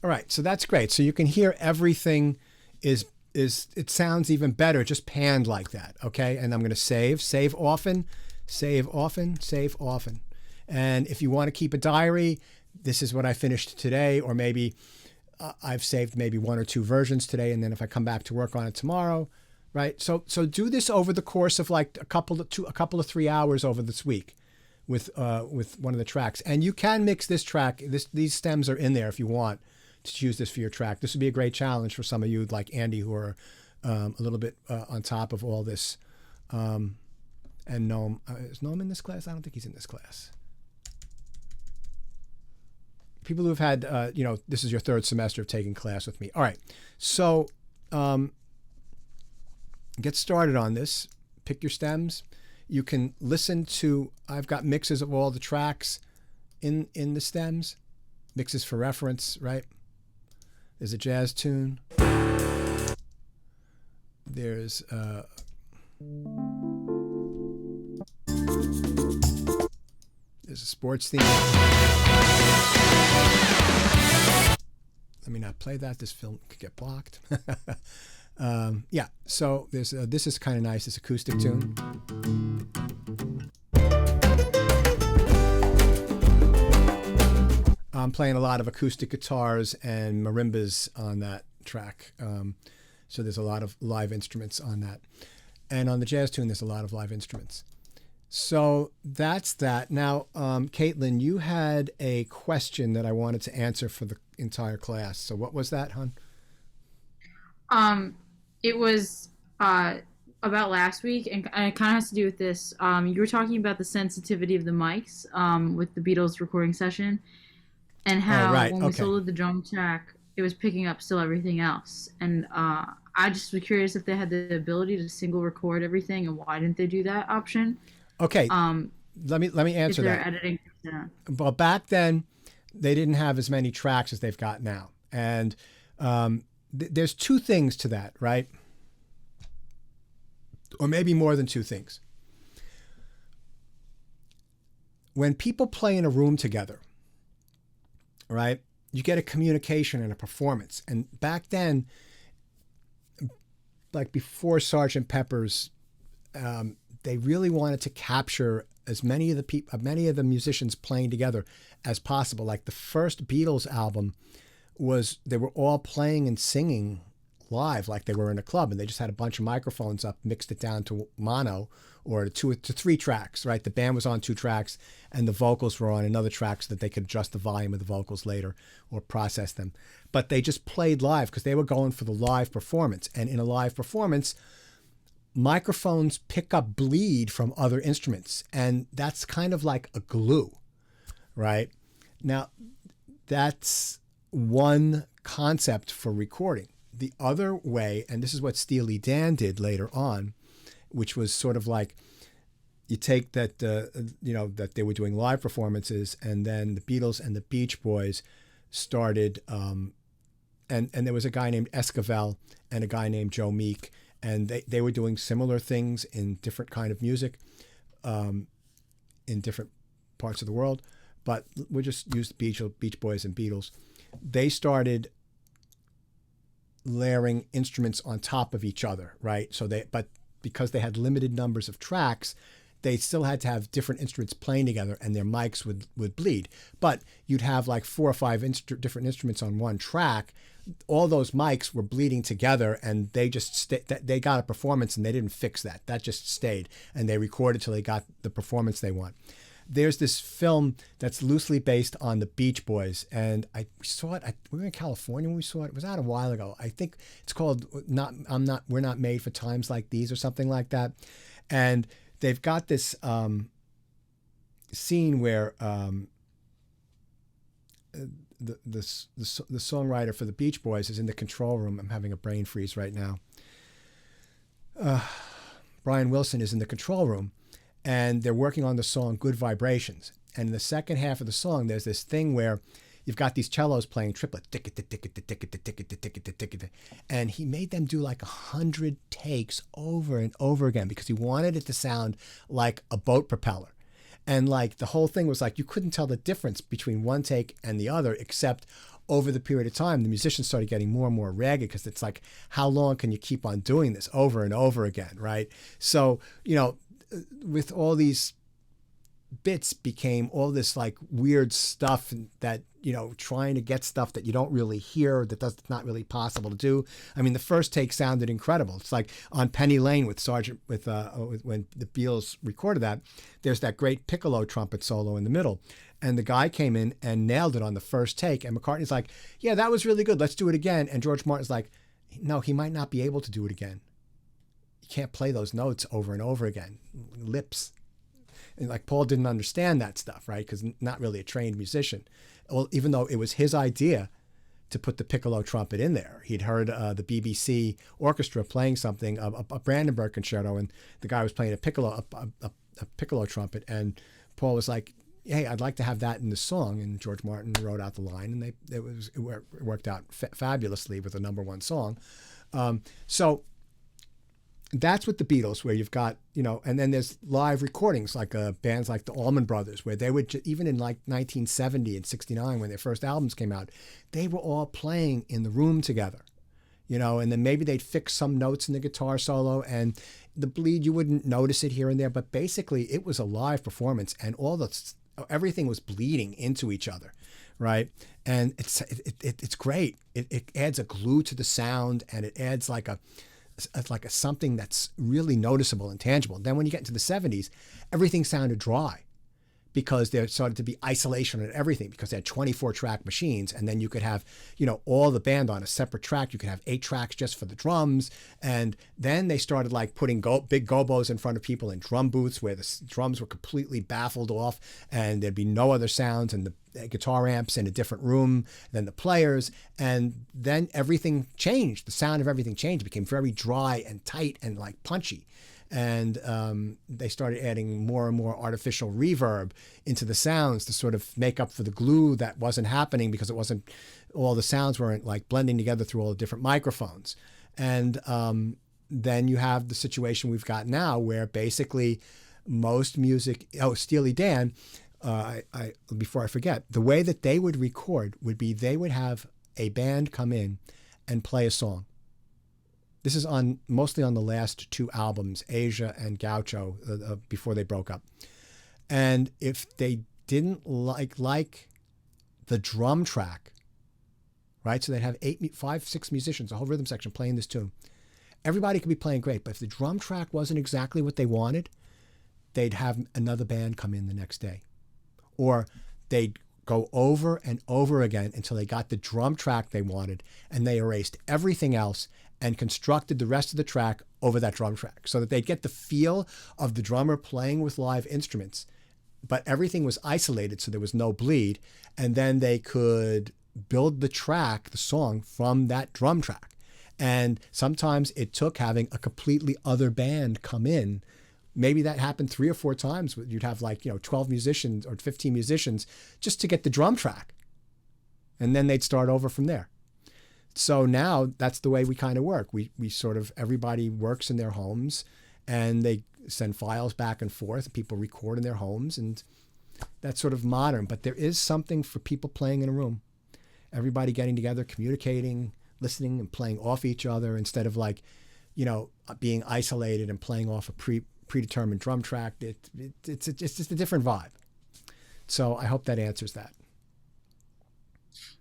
All right, so that's great. So you can hear everything it sounds even better just panned like that, okay? And I'm going to save often, save often, save often. And if you want to keep a diary, this is what I finished today, or maybe I've saved maybe 1 or 2 versions today, and then if I come back to work on it tomorrow, right? So do this over the course of like a couple of 3 hours over this week with one of the tracks. And you can mix this track. These stems are in there if you want to choose this for your track. This would be a great challenge for some of you like Andy who are a little bit on top of all this. And Noam, is Noam in this class? I don't think he's in this class. People who have had, this is your 3rd semester of taking class with me. All right, so get started on this. Pick your stems. You can listen to, I've got mixes of all the tracks in the stems. Mixes for reference, right? There's a jazz tune. There's a sports theme. Let me not not play that. This film could get blocked. Yeah, so there's this is kind of nice. This acoustic tune. I'm playing a lot of acoustic guitars and marimbas on that track. So there's a lot of live instruments on that. And on the jazz tune, there's a lot of live instruments. So that's that. Now, Caitlin, you had a question that I wanted to answer for the entire class. So what was that, hon? It was about last week, and it kind of has to do with this. You were talking about the sensitivity of the mics with the Beatles recording session, and how when we soloed the drum track, it was picking up still everything else. And I just was curious if they had the ability to single record everything, and why didn't they do that option? Okay. Let me answer that. Editing. Well, back then, they didn't have as many tracks as they've got now, and there's two things to that, right? Or maybe more than two things. When people play in a room together, right, you get a communication and a performance. And back then, like before Sgt. Pepper's, they really wanted to capture as many of the musicians playing together as possible. Like the first Beatles album they were all playing and singing live like they were in a club, and they just had a bunch of microphones up, mixed it down to mono or to 3 tracks, right? The band was on 2 tracks and the vocals were on another track so that they could adjust the volume of the vocals later or process them. But they just played live because they were going for the live performance. And in a live performance, microphones pick up bleed from other instruments, and that's kind of like a glue, right? Now, that's one concept for recording. The other way, and this is what Steely Dan did later on, which was sort of like you take that, that they were doing live performances, and then the Beatles and the Beach Boys started, and there was a guy named Esquivel and a guy named Joe Meek, and they were doing similar things in different kind of music, in different parts of the world, but we'll just use the Beach Boys and Beatles. They started layering instruments on top of each other, right? But because they had limited numbers of tracks, they still had to have different instruments playing together, and their mics would bleed. But you'd have like 4 or 5 different instruments on one track. All those mics were bleeding together, and they just they got a performance, and they didn't fix that. That just stayed, and they recorded till they got the performance they want. There's this film that's loosely based on the Beach Boys, and we saw it. We were in California when we saw it. It was out a while ago. I think it's called We're Not Made for Times Like These or something like that. And they've got this scene where the songwriter for the Beach Boys is in the control room. I'm having a brain freeze right now. Brian Wilson is in the control room, and they're working on the song Good Vibrations. And in the second half of the song, there's this thing where you've got these cellos playing triplet. And he made them do like 100 takes over and over again because he wanted it to sound like a boat propeller. And like the whole thing was like you couldn't tell the difference between one take and the other, except over the period of time, the musicians started getting more and more ragged because it's like, how long can you keep on doing this over and over again, right? So, with all these bits became all this like weird stuff that, trying to get stuff that you don't really hear, that's not really possible to do. I mean, the first take sounded incredible. It's like on Penny Lane when the Beatles recorded that, there's that great piccolo trumpet solo in the middle. And the guy came in and nailed it on the first take. And McCartney's like, yeah, that was really good. Let's do it again. And George Martin's like, no, he might not be able to do it again. Can't play those notes over and over again. Lips. And like Paul didn't understand that stuff, right? Because not really a trained musician. Well, even though it was his idea to put the piccolo trumpet in there. He'd heard the BBC orchestra playing something, a Brandenburg concerto, and the guy was playing a piccolo trumpet, and Paul was like, hey, I'd like to have that in the song. And George Martin wrote out the line, and it worked out fabulously with a #1 song. So that's with the Beatles, where you've got, and then there's live recordings like bands like the Allman Brothers, where they would, even in like 1970 and 69, when their first albums came out, they were all playing in the room together, and then maybe they'd fix some notes in the guitar solo, and the bleed, you wouldn't notice it here and there, but basically it was a live performance, and everything was bleeding into each other, right? And it's great. It adds a glue to the sound, and it adds like a something that's really noticeable and tangible. Then when you get into the 70s, everything sounded dry because there started to be isolation on everything, because they had 24-track machines, and then you could have, all the band on a separate track. You could have 8 tracks just for the drums, and then they started like putting big gobos in front of people in drum booths where the drums were completely baffled off, and there'd be no other sounds, and the guitar amps in a different room than the players, and then everything changed. The sound of everything changed. It became very dry and tight and like punchy. And they started adding more and more artificial reverb into the sounds to sort of make up for the glue that wasn't happening, because all the sounds weren't like blending together through all the different microphones. And then you have the situation we've got now, where basically most music, Steely Dan, before I forget, the way that they would record would be they would have a band come in and play a song. This is mostly on the last 2 albums, Asia and Gaucho, before they broke up. And if they didn't like the drum track, right? So they'd have 5, 6 musicians, a whole rhythm section playing this tune. Everybody could be playing great, but if the drum track wasn't exactly what they wanted, they'd have another band come in the next day. Or they'd go over and over again until they got the drum track they wanted, and they erased everything else and constructed the rest of the track over that drum track, so that they'd get the feel of the drummer playing with live instruments, but everything was isolated, so there was no bleed, and then they could build the song from that drum track. And sometimes it took having a completely other band come in. Maybe that happened 3 or 4 times. You'd have 12 musicians or 15 musicians just to get the drum track. And then they'd start over from there. So now that's the way we kind of work. We sort of, everybody works in their homes, and they send files back and forth. People record in their homes, and that's sort of modern. But there is something for people playing in a room. Everybody getting together, communicating, listening, and playing off each other, instead of being isolated and playing off a predetermined drum track. It's just a different vibe. So I hope that answers that.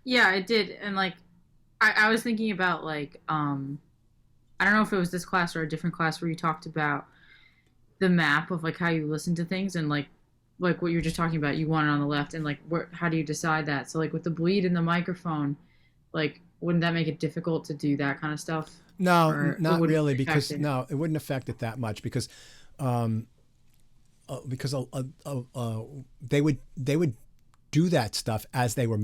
Yeah, it did. And I was thinking about I don't know if it was this class or a different class, where you talked about the map of how you listen to things, and like what you were just talking about, you want it on the left, and how do you decide that? So with the bleed in the microphone, wouldn't that make it difficult to do that kind of stuff? No, not really, because it wouldn't affect it that much, because they would do that stuff as they were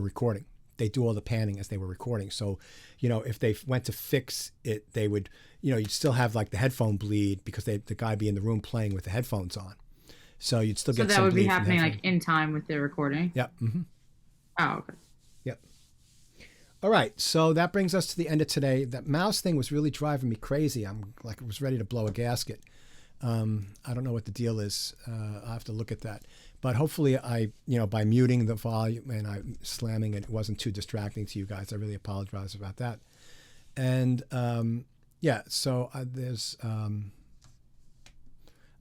recording. They do all the panning as they were recording. So, if they went to fix it, they would, you'd still have the headphone bleed, because the guy be in the room playing with the headphones on. So you'd still get some bleed. So that would be happening in time with the recording? Yep. Mm-hmm. Oh, okay. Yep. All right. So that brings us to the end of today. That mouse thing was really driving me crazy. I was ready to blow a gasket. I don't know what the deal is. I'll have to look at that. But hopefully by muting the volume and I'm slamming it wasn't too distracting to you guys. I really apologize about that. And so there's...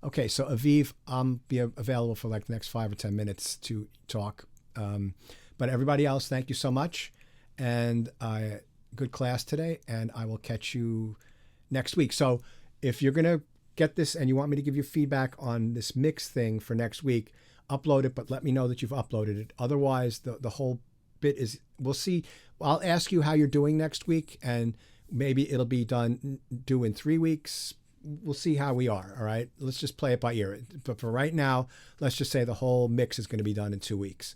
Okay, so Aviv, I'll be available for the next 5 or 10 minutes to talk. But everybody else, thank you so much. And good class today, and I will catch you next week. So if you're going to get this and you want me to give you feedback on this mix thing for next week, upload it, but let me know that you've uploaded it. Otherwise, the whole bit is, we'll see. I'll ask you how you're doing next week, and maybe it'll be due in 3 weeks. We'll see how we are, all right? Let's just play it by ear. But for right now, let's just say the whole mix is going to be done in 2 weeks,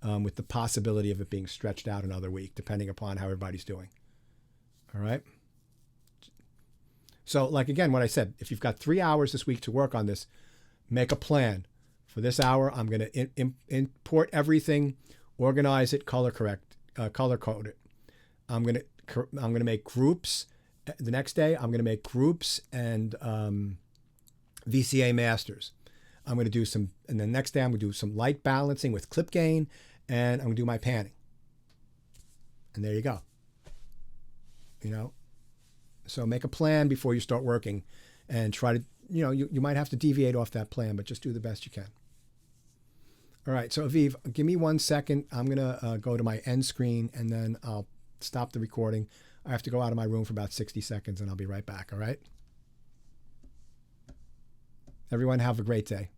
with the possibility of it being stretched out another week, depending upon how everybody's doing. All right? So, again, what I said, if you've got 3 hours this week to work on this, make a plan. For this hour, I'm going to import everything, organize it, color code it. I'm going to make groups The next day, I'm going to make groups and VCA masters. I'm going to do some, and the next day I'm going to do some light balancing with clip gain, and I'm going to do my panning. And there you go. You know, so make a plan before you start working, and try to, you know, you might have to deviate off that plan, but just do the best you can. All right, so Aviv, give me 1 second. I'm going to go to my end screen, and then I'll stop the recording. I have to go out of my room for about 60 seconds, and I'll be right back, all right? Everyone have a great day.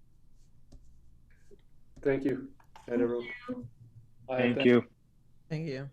Thank you. And everyone. Thank you. Thank you.